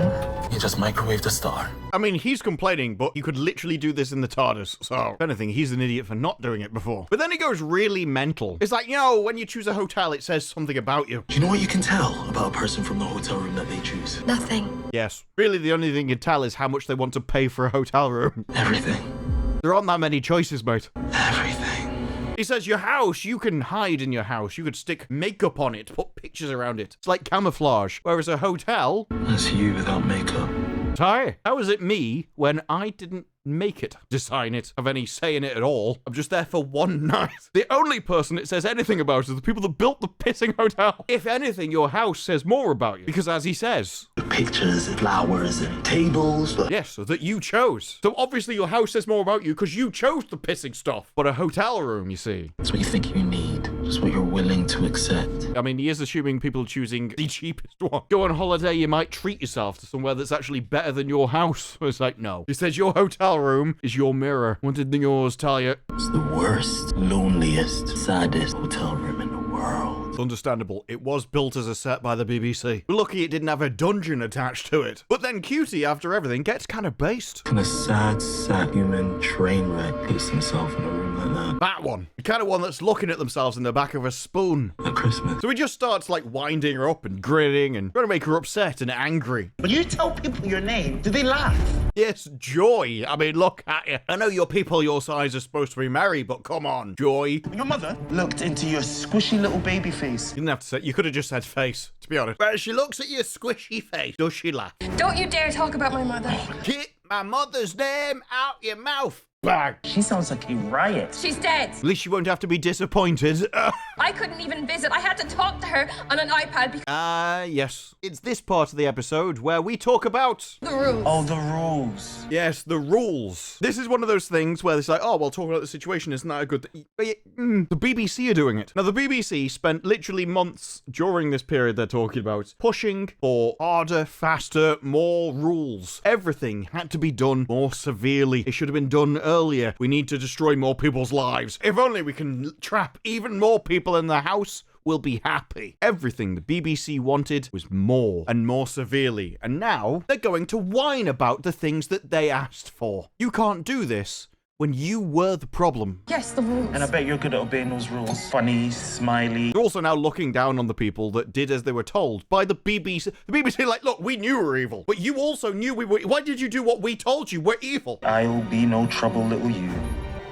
You just microwave the star. I mean, he's complaining, but you could literally do this in the TARDIS. So, if anything, he's an idiot for not doing it before. But then he goes really mental. It's like, you know, when you choose a hotel, it says something about you. Do you know what you can tell about a person from the hotel room that they choose? Nothing. Yes. Really, the only thing you can tell is how much they want to pay for a hotel room. Everything. There aren't that many choices, mate. Everything. He says your house, you can hide in your house. You could stick makeup on it, put pictures around it. It's like camouflage. Whereas a hotel... That's you without makeup. Ty, how is it me when I didn't make it, design it, have any say in it at all? I'm just there for one night. The only person it says anything about is the people that built the pissing hotel. If anything, your house says more about you. Because as he says... The pictures and flowers and tables. Yes, that you chose. So obviously your house says more about you because you chose the pissing stuff. But a hotel room, you see. That's what you think you need. Just what you're willing to accept. I mean, he is assuming people choosing the cheapest one. Go on holiday, you might treat yourself to somewhere that's actually better than your house. It's like, no. He says your hotel room is your mirror. What did yours tell you? It's the worst, loneliest, saddest hotel room in the world. It's understandable. It was built as a set by the BBC. We're lucky it didn't have a dungeon attached to it. But then Ncuti, after everything, gets kind of based. Kind of sad human train wreck puts himself in a room like that. That one. The kind of one that's looking at themselves in the back of a spoon. At Christmas. So he just starts like winding her up and grinning and trying to make her upset and angry. When you tell people your name, do they laugh? Yes, Joy. I mean, look at you. I know your people your size are supposed to be merry, but come on, Joy. Your mother looked into your squishy little baby face. You didn't have to say, you could have just said face, to be honest. But she looks at your squishy face. Does she laugh? Don't you dare talk about my mother. Get my mother's name out your mouth. Bang. She sounds like a riot. She's dead. At least you won't have to be disappointed. I couldn't even visit. I had to talk to her on an iPad because... yes. It's this part of the episode where we talk about... the rules. Oh, the rules. Yes, the rules. This is one of those things where it's like, oh, well, talking about the situation isn't that a good thing. The BBC are doing it. Now, the BBC spent literally months during this period they're talking about pushing for harder, faster, more rules. Everything had to be done more severely. It should have been done earlier, we need to destroy more people's lives. If only we can trap even more people in the house, we'll be happy. Everything the BBC wanted was more and more severely, and now they're going to whine about the things that they asked for. You can't do this when you were the problem. Yes, the rules. And I bet you're good at obeying those rules. Funny, smiley. They're also now looking down on the people that did as they were told by the BBC. The BBC like, look, we knew we were evil, but you also knew we were. Why did you do what we told you? We're evil. I'll be no trouble, little you.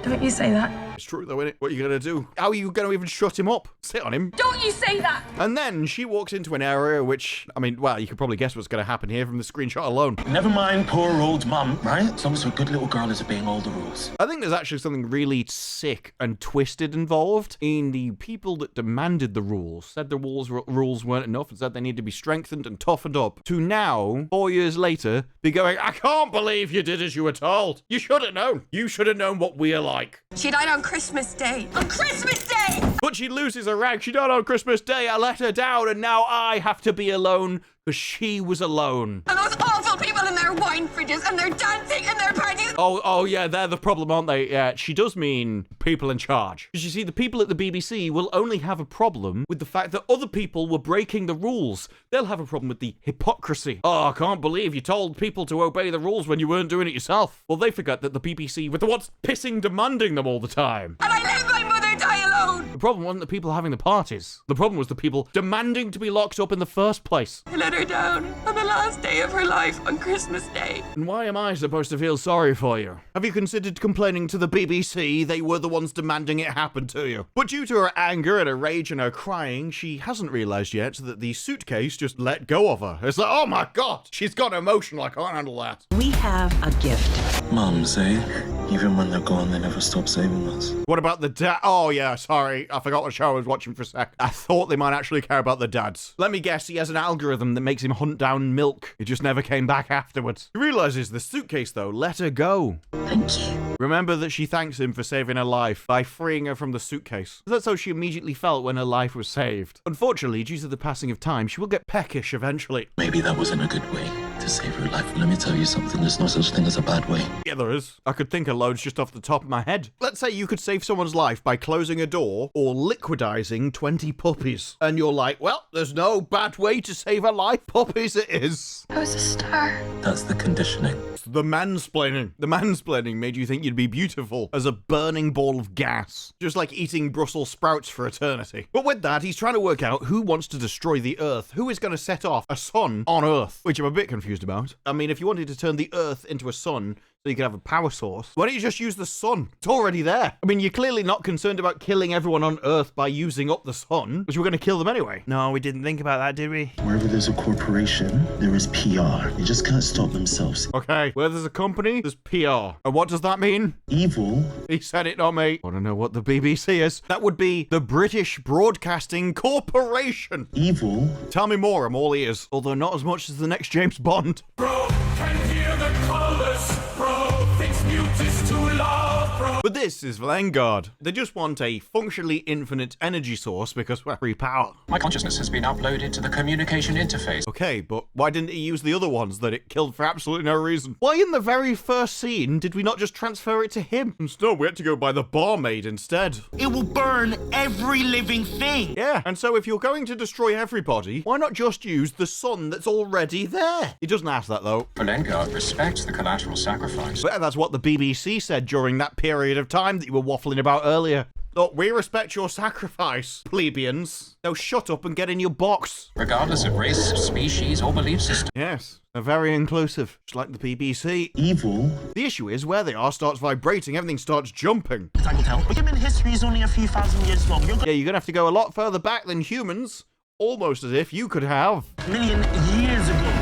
Don't you say that. It's true though, isn't it? What are you going to do? How are you going to even shut him up? Sit on him? Don't you say that. And then she walks into an area which, I mean, well, you could probably guess what's going to happen here from the screenshot alone. Never mind poor old mum, right? As long as her good little girl is obeying all the rules. I think there's actually something really sick and twisted involved in the people that demanded the rules, said the rules weren't enough and said they need to be strengthened and toughened up, to now, 4 years later, be going, I can't believe you did as you were told. You should have known. You should have known what we're like. She died on Christmas Day. On Christmas Day! But she loses her rag. She died on Christmas Day. I let her down, and now I have to be alone because she was alone. And those awful people in their wine fridges, and they're dancing and they're partying. Oh yeah, they're the problem, aren't they? Yeah, she does mean people in charge. Because you see, the people at the BBC will only have a problem with the fact that other people were breaking the rules. They'll have a problem with the hypocrisy. Oh, I can't believe you told people to obey the rules when you weren't doing it yourself. Well, they forget that the BBC were the ones pissing demanding them all the time. And I let my mother die alone. The problem wasn't the people having the parties. The problem was the people demanding to be locked up in the first place. I let her down on the last day of her life on Christmas Day. And why am I supposed to feel sorry for you? Have you considered complaining to the BBC? They were the ones demanding it happen to you. But due to her anger and her rage and her crying, she hasn't realised yet that the suitcase just let go of her. It's like, oh my god, she's got emotional, I can't handle that. We have a gift. Mums, eh? Even when they're gone, they never stop saving us. What about the dad? Oh yeah, sorry, I forgot what show I was watching for a sec. I thought they might actually care about the dads. Let me guess, he has an algorithm that makes him hunt down milk. He just never came back afterwards. He realises the suitcase, though, let her go. Thank you. Remember that she thanks him for saving her life by freeing her from the suitcase. That's how she immediately felt when her life was saved. Unfortunately, due to the passing of time, she will get peckish eventually. Maybe that wasn't a good way to save her life. Let me tell you something, there's no such thing as a bad way. Yeah, there is. I could think of loads just off the top of my head. Let's say you could save someone's life by closing a door or liquidizing 20 puppies. And you're like, well, there's no bad way to save a life. Puppies it is. I was a star. That's the conditioning. It's the mansplaining. The mansplaining made you think you'd be beautiful as a burning ball of gas. Just like eating Brussels sprouts for eternity. But with that, he's trying to work out who wants to destroy the Earth. Who is going to set off a sun on Earth? Which I'm a bit confused about. I mean, if you wanted to turn the Earth into a sun so you could have a power source, why don't you just use the sun? It's already there. I mean, you're clearly not concerned about killing everyone on Earth by using up the sun, because we're going to kill them anyway. No, we didn't think about that, did we? Wherever there's a corporation, there is PR. They just can't stop themselves. Okay, where there's a company, there's PR. And what does that mean? Evil. He said it, not me. I want to know what the BBC is. That would be the British Broadcasting Corporation. Evil. Tell me more, I'm all ears. Although not as much as the next James Bond. Bro, can hear the colors. Bro, thinks mute is too loud, bro. But this is Vanguard. They just want a functionally infinite energy source because we're free power. My consciousness has been uploaded to the communication interface. Okay, but why didn't he use the other ones that it killed for absolutely no reason? Why in the very first scene did we not just transfer it to him? Instead, we had to go by the barmaid instead. It will burn every living thing. Yeah, and so if you're going to destroy everybody, why not just use the sun that's already there? He doesn't ask that though. Vanguard respects the collateral sacrifice. But that's what the BBC said during that period of time that you were waffling about earlier. Look, we respect your sacrifice, plebeians. Now shut up and get in your box. Regardless of race, species, or belief system. Yes, they're very inclusive, just like the BBC. Evil. The issue is where they are starts vibrating, everything starts jumping. I can tell. But human history is only a few thousand years long. Yeah, you're gonna have to go a lot further back than humans. Almost as if you could have million years ago.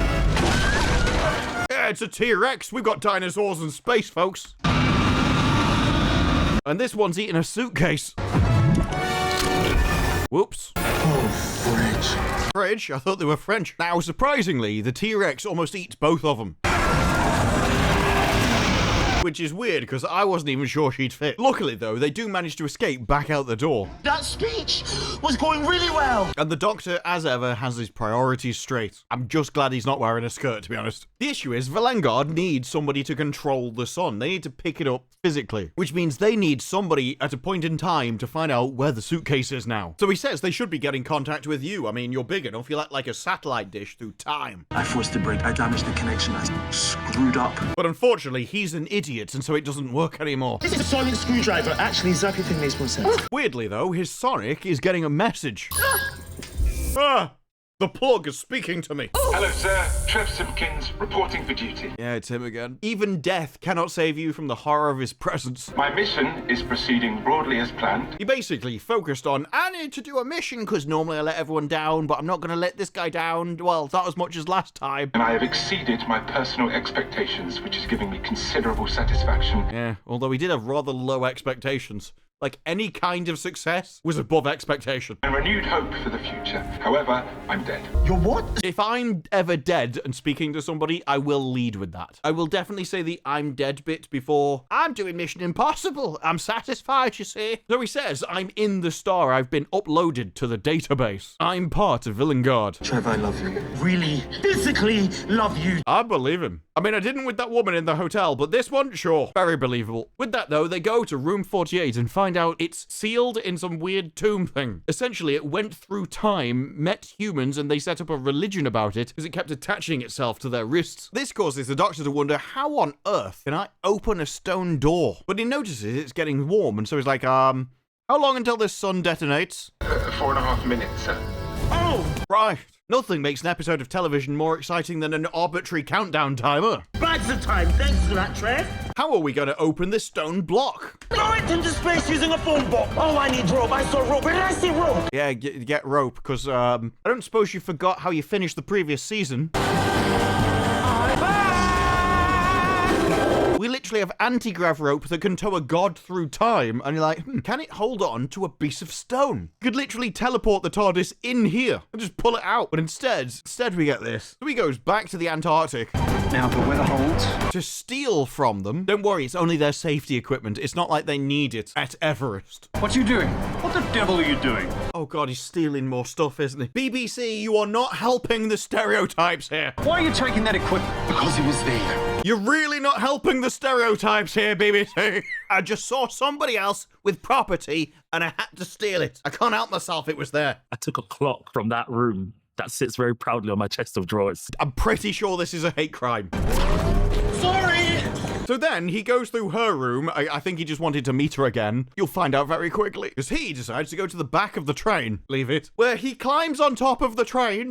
Yeah, it's a T-Rex. We've got dinosaurs in space, folks. And this one's eating a suitcase. Whoops. Oh, fridge. Fridge? I thought they were French. Now, surprisingly, the T-Rex almost eats both of them. which is weird because I wasn't even sure she'd fit. Luckily though, they do manage to escape back out the door. That speech was going really well. And the Doctor, as ever, has his priorities straight. I'm just glad he's not wearing a skirt, to be honest. The issue is Vanguard needs somebody to control the sun. They need to pick it up physically, which means they need somebody at a point in time to find out where the suitcase is now. So he says they should be getting contact with you. I mean, you're big enough. You're like a satellite dish through time. I forced the break. I damaged the connection. I screwed up. But unfortunately, he's an idiot, and so it doesn't work anymore. This is a sonic screwdriver. Actually, exactly thing makes more sense. Weirdly, though, his Sonic is getting a message. The plug is speaking to me. Hello, sir. Trev Simpkins, reporting for duty. Yeah, it's him again. Even death cannot save you from the horror of his presence. My mission is proceeding broadly as planned. He basically focused on, I need to do a mission because normally I let everyone down, but I'm not going to let this guy down. Well, not as much as last time. And I have exceeded my personal expectations, which is giving me considerable satisfaction. Yeah, although he did have rather low expectations. Like, any kind of success was above expectation. And renewed hope for the future. However, I'm dead. You're what? If I'm ever dead and speaking to somebody, I will lead with that. I will definitely say the I'm dead bit before, I'm doing Mission Impossible. I'm satisfied, you see. So he says, I'm in the star. I've been uploaded to the database. I'm part of Vanguard. Trev, I love you. Really, physically love you. I believe him. I mean, I didn't with that woman in the hotel, but this one, sure. Very believable. With that, though, they go to room 48 and find out it's sealed in some weird tomb thing. Essentially, it went through time, met humans, and they set up a religion about it because it kept attaching itself to their wrists. This causes the Doctor to wonder, how on earth can I open a stone door? But he notices it's getting warm, and so he's like, how long until this sun detonates? 4.5 minutes, sir. Oh, right. Nothing makes an episode of television more exciting than an arbitrary countdown timer. Bags of time. Thanks for that, Trev. How are we going to open this stone block? Throw it into space using a phone box. Oh, I need rope. I saw rope. Where did I see rope? Yeah, get rope, because I don't suppose you forgot how you finished the previous season. We literally have anti-grav rope that can tow a god through time, and you're like, can it hold on to a piece of stone? You could literally teleport the TARDIS in here and just pull it out, but instead we get this. So he goes back to the Antarctic. Now, but where the holds? To steal from them. Don't worry, it's only their safety equipment. It's not like they need it at Everest. What you doing? What the devil are you doing? Oh god, he's stealing more stuff, isn't he? BBC, you are not helping the stereotypes here. Why are you taking that equipment? Because it was there. You're really not helping the stereotypes here, BBC. I just saw somebody else with property and I had to steal it. I can't help myself, it was there. I took a clock from that room that sits very proudly on my chest of drawers. I'm pretty sure this is a hate crime. Sorry! So then he goes through her room. I think he just wanted to meet her again. You'll find out very quickly. Because he decides to go to the back of the train. Leave it. Where he climbs on top of the train.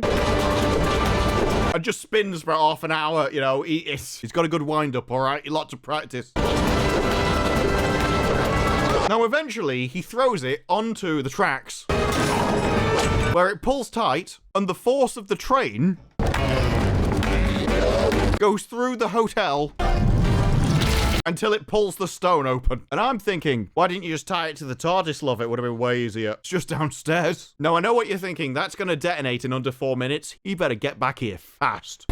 And just spins for half an hour, you know. He's got a good wind-up, all right? Lots of practice. Now, eventually, he throws it onto the tracks, where it pulls tight, and the force of the train goes through the hotel until it pulls the stone open. And I'm thinking, why didn't you just tie it to the TARDIS, love? It would have been way easier. It's just downstairs. No, I know what you're thinking. That's going to detonate in under 4 minutes. You better get back here fast.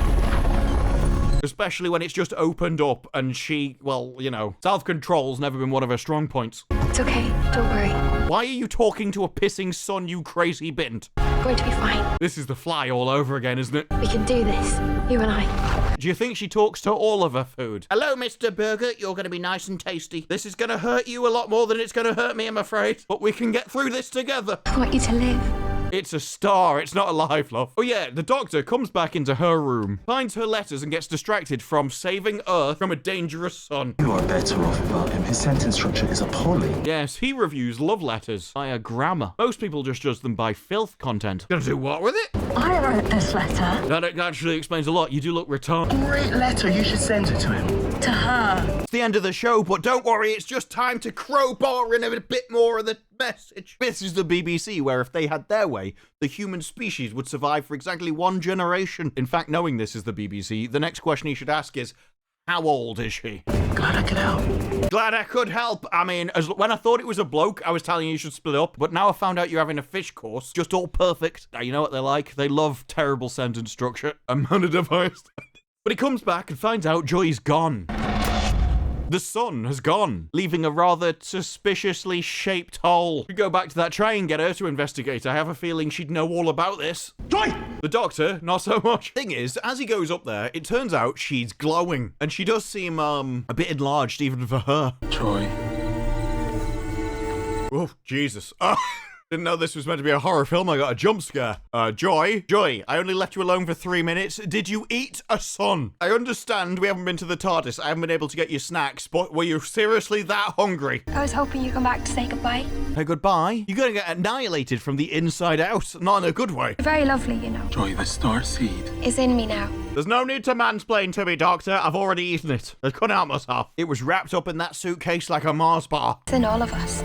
Especially when it's just opened up and she, well, you know, self-control's never been one of her strong points. It's okay. Don't worry. Why are you talking to a pissing sun, you crazy bint? Going to be fine. This is the Fly all over again, isn't it? We can do this. You and I. Do you think she talks to all of her food? Hello, Mr. Burger. You're going to be nice and tasty. This is going to hurt you a lot more than it's going to hurt me, I'm afraid. But we can get through this together. I want you to live. It's a star. It's not alive, love. Oh yeah, the Doctor comes back into her room, finds her letters and gets distracted from saving Earth from a dangerous sun. You are better off without him. His sentence structure is appalling. Yes, he reviews love letters via grammar. Most people just judge them by filth content. Gonna do what with it? I wrote this letter. That actually explains a lot. You do look retarded. Great letter. You should send it to him. To her. It's the end of the show, but don't worry, it's just time to crowbar in a bit more of the message. This is the BBC, where if they had their way, the human species would survive for exactly 1 generation. In fact, knowing this is the BBC, the next question he should ask is, how old is she? Glad I could help. Glad I could help. I mean, when I thought it was a bloke, I was telling you should split up, but now I found out you're having a fish course. Just all perfect. Now, you know what they're like? They love terrible sentence structure. I'm undevised. But he comes back and finds out Joy's gone. The sun has gone, leaving a rather suspiciously shaped hole. We go back to that try and get her to investigate. I have a feeling she'd know all about this. Joy! The doctor, not so much. Thing is, as he goes up there, it turns out she's glowing. And she does seem, a bit enlarged even for her. Joy. Oh, Jesus. Didn't know this was meant to be a horror film. I got a jump scare. Joy, I only left you alone for 3 minutes. Did you eat a sun? I understand we haven't been to the TARDIS. I haven't been able to get you snacks, but were you seriously that hungry? I was hoping you'd come back to say goodbye. Hey, goodbye? You're gonna get annihilated from the inside out. Not in a good way. Very lovely, you know. Joy, the star seed. It's in me now. There's no need to mansplain to me, Doctor. I've already eaten it. I couldn't help myself. It was wrapped up in that suitcase like a Mars bar. It's in all of us.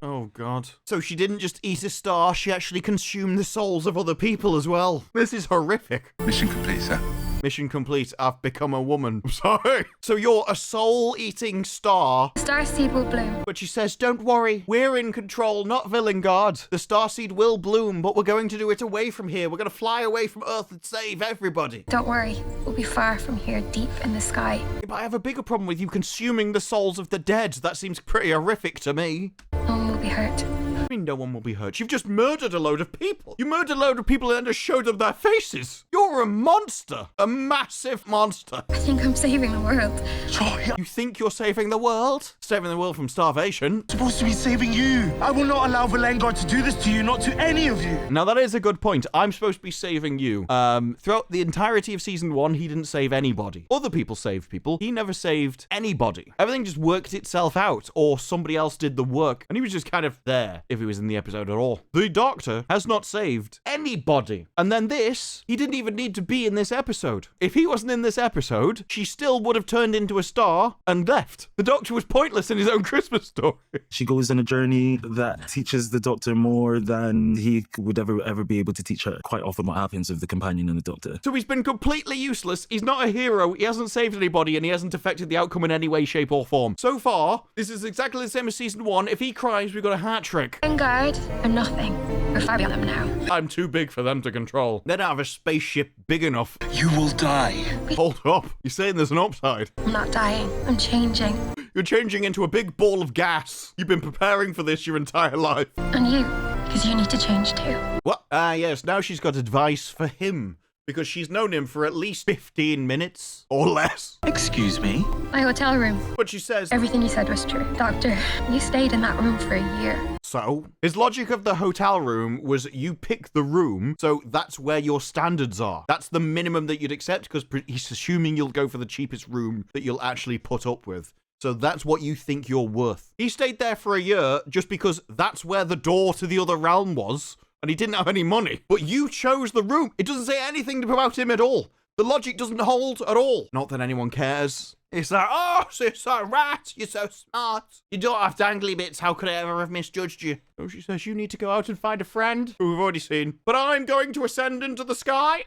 Oh, God. So she didn't just eat a star, she actually consumed the souls of other people as well. This is horrific. Mission complete, sir. Mission complete. I've become a woman. I'm sorry. So you're a soul-eating star. Starseed will bloom. But she says, don't worry. We're in control, not Vanguard. The starseed will bloom, but we're going to do it away from here. We're going to fly away from Earth and save everybody. Don't worry. We'll be far from here, deep in the sky. Yeah, but I have a bigger problem with you consuming the souls of the dead. That seems pretty horrific to me. No one will be hurt. I mean, no one will be hurt. You've just murdered a load of people. You murdered a load of people and then just showed them their faces. You're a monster. A massive monster. I think I'm saving the world. Joy, you think you're saving the world? Saving the world from starvation. I'm supposed to be saving you. I will not allow Vanguard to do this to you, not to any of you. Now, that is a good point. I'm supposed to be saving you. Throughout the entirety of season 1, he didn't save anybody. Other people saved people. He never saved anybody. Everything just worked itself out, or somebody else did the work, and he was just kind of there if he was in the episode at all. The Doctor has not saved anybody. And then this, he didn't even need to be in this episode. If he wasn't in this episode, she still would have turned into a star and left. The Doctor was pointless in his own Christmas story. She goes on a journey that teaches the Doctor more than he would ever be able to teach her. Quite often what happens with the companion and the Doctor. So he's been completely useless. He's not a hero. He hasn't saved anybody, and he hasn't affected the outcome in any way, shape, or form. So far, this is exactly the same as season 1. If he cries, we've got a hat trick. Vanguard are nothing. We're far beyond them now. I'm too big for them to control. They don't have a spaceship big enough. You will die. Hold up. You're saying there's an upside. I'm not dying. I'm changing. You're changing into a big ball of gas. You've been preparing for this your entire life. And you, because you need to change too. What? Yes, now she's got advice for him. Because she's known him for at least 15 minutes or less. Excuse me? My hotel room. But she says, everything you said was true. Doctor, you stayed in that room for a year. So, his logic of the hotel room was you pick the room, so that's where your standards are. That's the minimum that you'd accept, because he's assuming you'll go for the cheapest room that you'll actually put up with. So that's what you think you're worth. He stayed there for a year just because that's where the door to the other realm was. And he didn't have any money. But you chose the room. It doesn't say anything about him at all. The logic doesn't hold at all. Not that anyone cares. It's like, oh, you're so right. You're so smart. You don't have dangly bits. How could I ever have misjudged you? Oh, she says you need to go out and find a friend who we've already seen. But I'm going to ascend into the sky.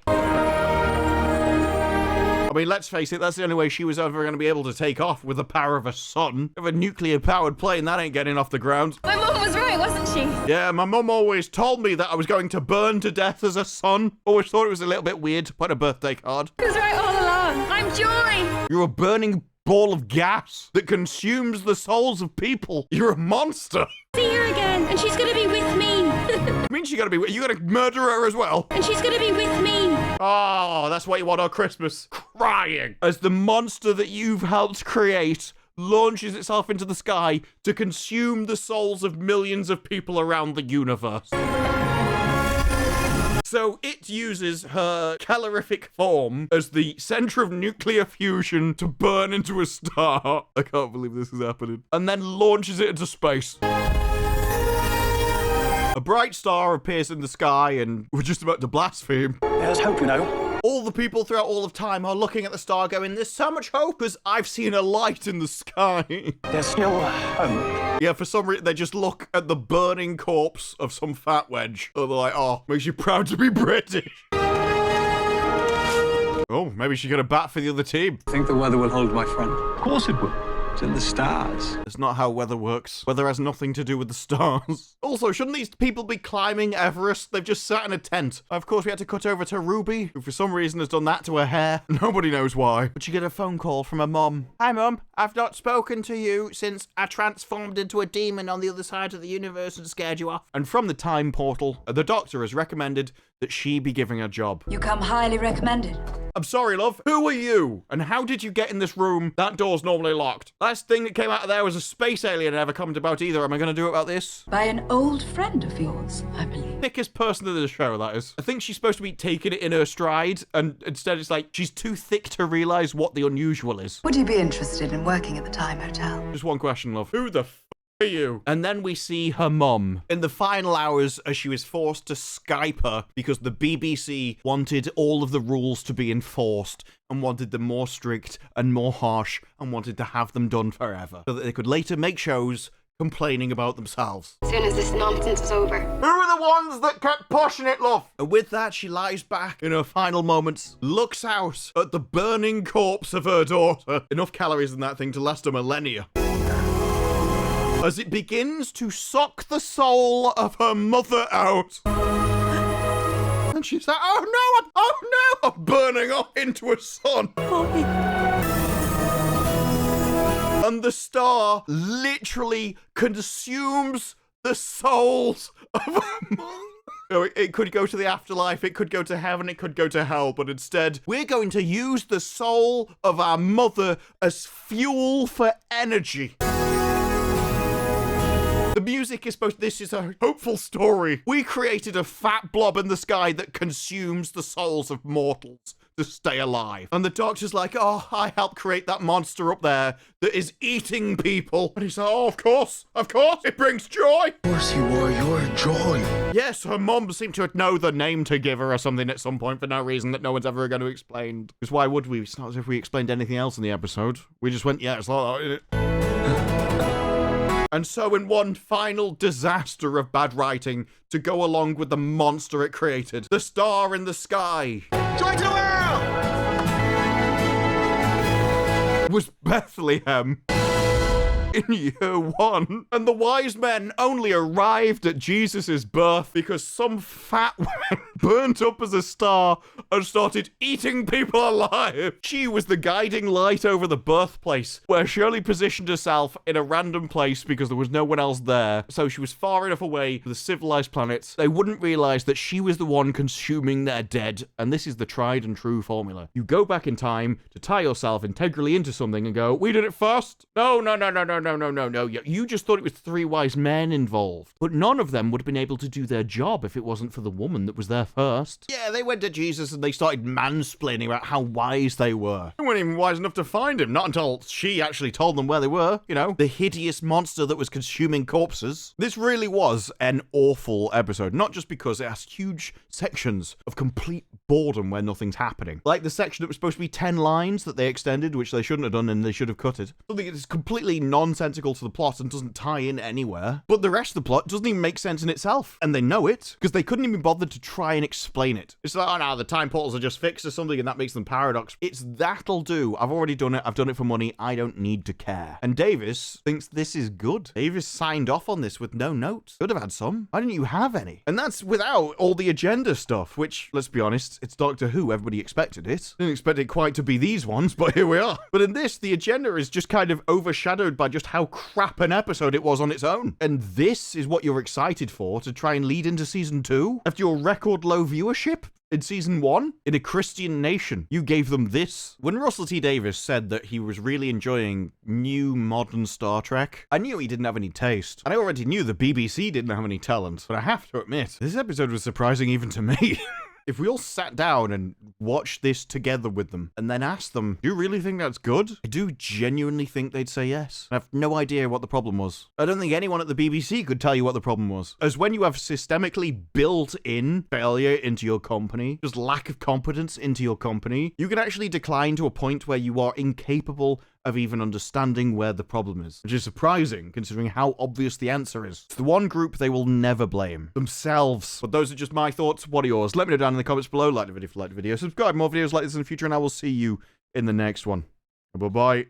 I mean, let's face it, that's the only way she was ever going to be able to take off with the power of a sun. Of a nuclear-powered plane, that ain't getting off the ground. My mum was right, wasn't she? Yeah, my mum always told me that I was going to burn to death as a son. Always thought it was a little bit weird to put a birthday card. She was right all along. I'm Joy. You're a burning ball of gas that consumes the souls of people. You're a monster. See her again, and she's going to be with me. I mean, you're going to murder her as well? And she's going to be with me. Oh, that's what you want on Christmas. Crying. As the monster that you've helped create launches itself into the sky to consume the souls of millions of people around the universe. So it uses her calorific form as the center of nuclear fusion to burn into a star. I can't believe this is happening. And then launches it into space. A bright star appears in the sky and we're just about to blaspheme. There's hope, you know. All the people throughout all of time are looking at the star going, there's so much hope because I've seen a light in the sky. There's still hope. Yeah, for some reason, they just look at the burning corpse of some fat wedge. And they're like, oh, makes you proud to be British. Oh, maybe she got a bat for the other team. I think the weather will hold, my friend. Of course it will. It's in the stars. It's not how weather works. Weather has nothing to do with the stars. Also, shouldn't these people be climbing Everest? They've just sat in a tent. Of course, we had to cut over to Ruby, who for some reason has done that to her hair. Nobody knows why. But she get a phone call from her mum. Hi, Mum. I've not spoken to you since I transformed into a demon on the other side of the universe and scared you off. And from the time portal, the doctor has recommended that she be giving a job. You come highly recommended. I'm sorry, love. Who are you? And how did you get in this room? That door's normally locked. Last thing that came out of there was a space alien I never commented about either. Am I going to do it about this? By an old friend of yours, I believe. Thickest person in the show, that is. I think she's supposed to be taking it in her stride, and instead it's like she's too thick to realise what the unusual is. Would you be interested in working at the Time Hotel? Just one question, love. Who the are you? And then we see her mum in the final hours as she was forced to Skype her because the BBC wanted all of the rules to be enforced and wanted them more strict and more harsh and wanted to have them done forever so that they could later make shows complaining about themselves. As soon as this nonsense is over. Who are the ones that kept pushing it, love? And with that, she lies back in her final moments, looks out at the burning corpse of her daughter. Enough calories in that thing to last a millennia. As it begins to suck the soul of her mother out. And she's like, oh no, I'm burning up into a sun. And the star literally consumes the souls of her mother. It could go to the afterlife, it could go to heaven, it could go to hell, but instead, we're going to use the soul of our mother as fuel for energy. The music is this is a hopeful story. We created a fat blob in the sky that consumes the souls of mortals to stay alive. And the doctor's like, oh, I helped create that monster up there that is eating people. And he's like, oh, of course, it brings joy. Of course you are, you're joy. Yes, her mom seemed to know the name to give her or something at some point for no reason that no one's ever going to explain. Because why would we? It's not as if we explained anything else in the episode. We just went, yeah, it's like that, isn't it? And so in one final disaster of bad writing to go along with the monster it created, the star in the sky Joy to the world! was Bethlehem in year one. And the wise men only arrived at Jesus' birth because some fat woman burnt up as a star and started eating people alive. She was the guiding light over the birthplace, where Shirley positioned herself in a random place because there was no one else there. So she was far enough away from the civilized planets, they wouldn't realize that she was the one consuming their dead. And this is the tried and true formula. You go back in time to tie yourself integrally into something and go, we did it first. No. You just thought it was three wise men involved. But none of them would have been able to do their job if it wasn't for the woman that was there first. Yeah, they went to Jesus and they started mansplaining about how wise they were. They weren't even wise enough to find him, not until she actually told them where they were. You know, the hideous monster that was consuming corpses. This really was an awful episode, not just because it has huge sections of complete boredom where nothing's happening. Like the section that was supposed to be 10 lines that they extended, which they shouldn't have done and they should have cut it. Something that is completely nonsensical to the plot and doesn't tie in anywhere. But the rest of the plot doesn't even make sense in itself. And they know it because they couldn't even bother to try and explain it. It's like, oh no, the time portals are just fixed or something and that makes them paradox. It's that'll do. I've already done it. I've done it for money. I don't need to care. And Davies thinks this is good. Davies signed off on this with no notes. Could have had some. Why didn't you have any? And that's without all the agenda stuff, which, let's be honest, it's Doctor Who. Everybody expected it. Didn't expect it quite to be these ones, but here we are. But in this, the agenda is just kind of overshadowed by just how crap an episode it was on its own. And this is what you're excited for to try and lead into season 2? After your record low viewership? In season 1, in a Christian nation, you gave them this. When Russel T Davies said that he was really enjoying new modern Star Trek, I knew he didn't have any taste. And I already knew the BBC didn't have any talent. But I have to admit, this episode was surprising even to me. If we all sat down and watched this together with them and then asked them, do you really think that's good? I do genuinely think they'd say yes. I have no idea what the problem was. I don't think anyone at the BBC could tell you what the problem was. As when you have systemically built-in failure into your company, just lack of competence into your company, you can actually decline to a point where you are incapable of even understanding where the problem is, which is surprising considering how obvious the answer is. It's the one group they will never blame, themselves. But those are just my thoughts. What are yours? Let me know down in the comments below. Like the video if you like the video. Subscribe, more videos like this in the future, and I will see you in the next one. Bye-bye.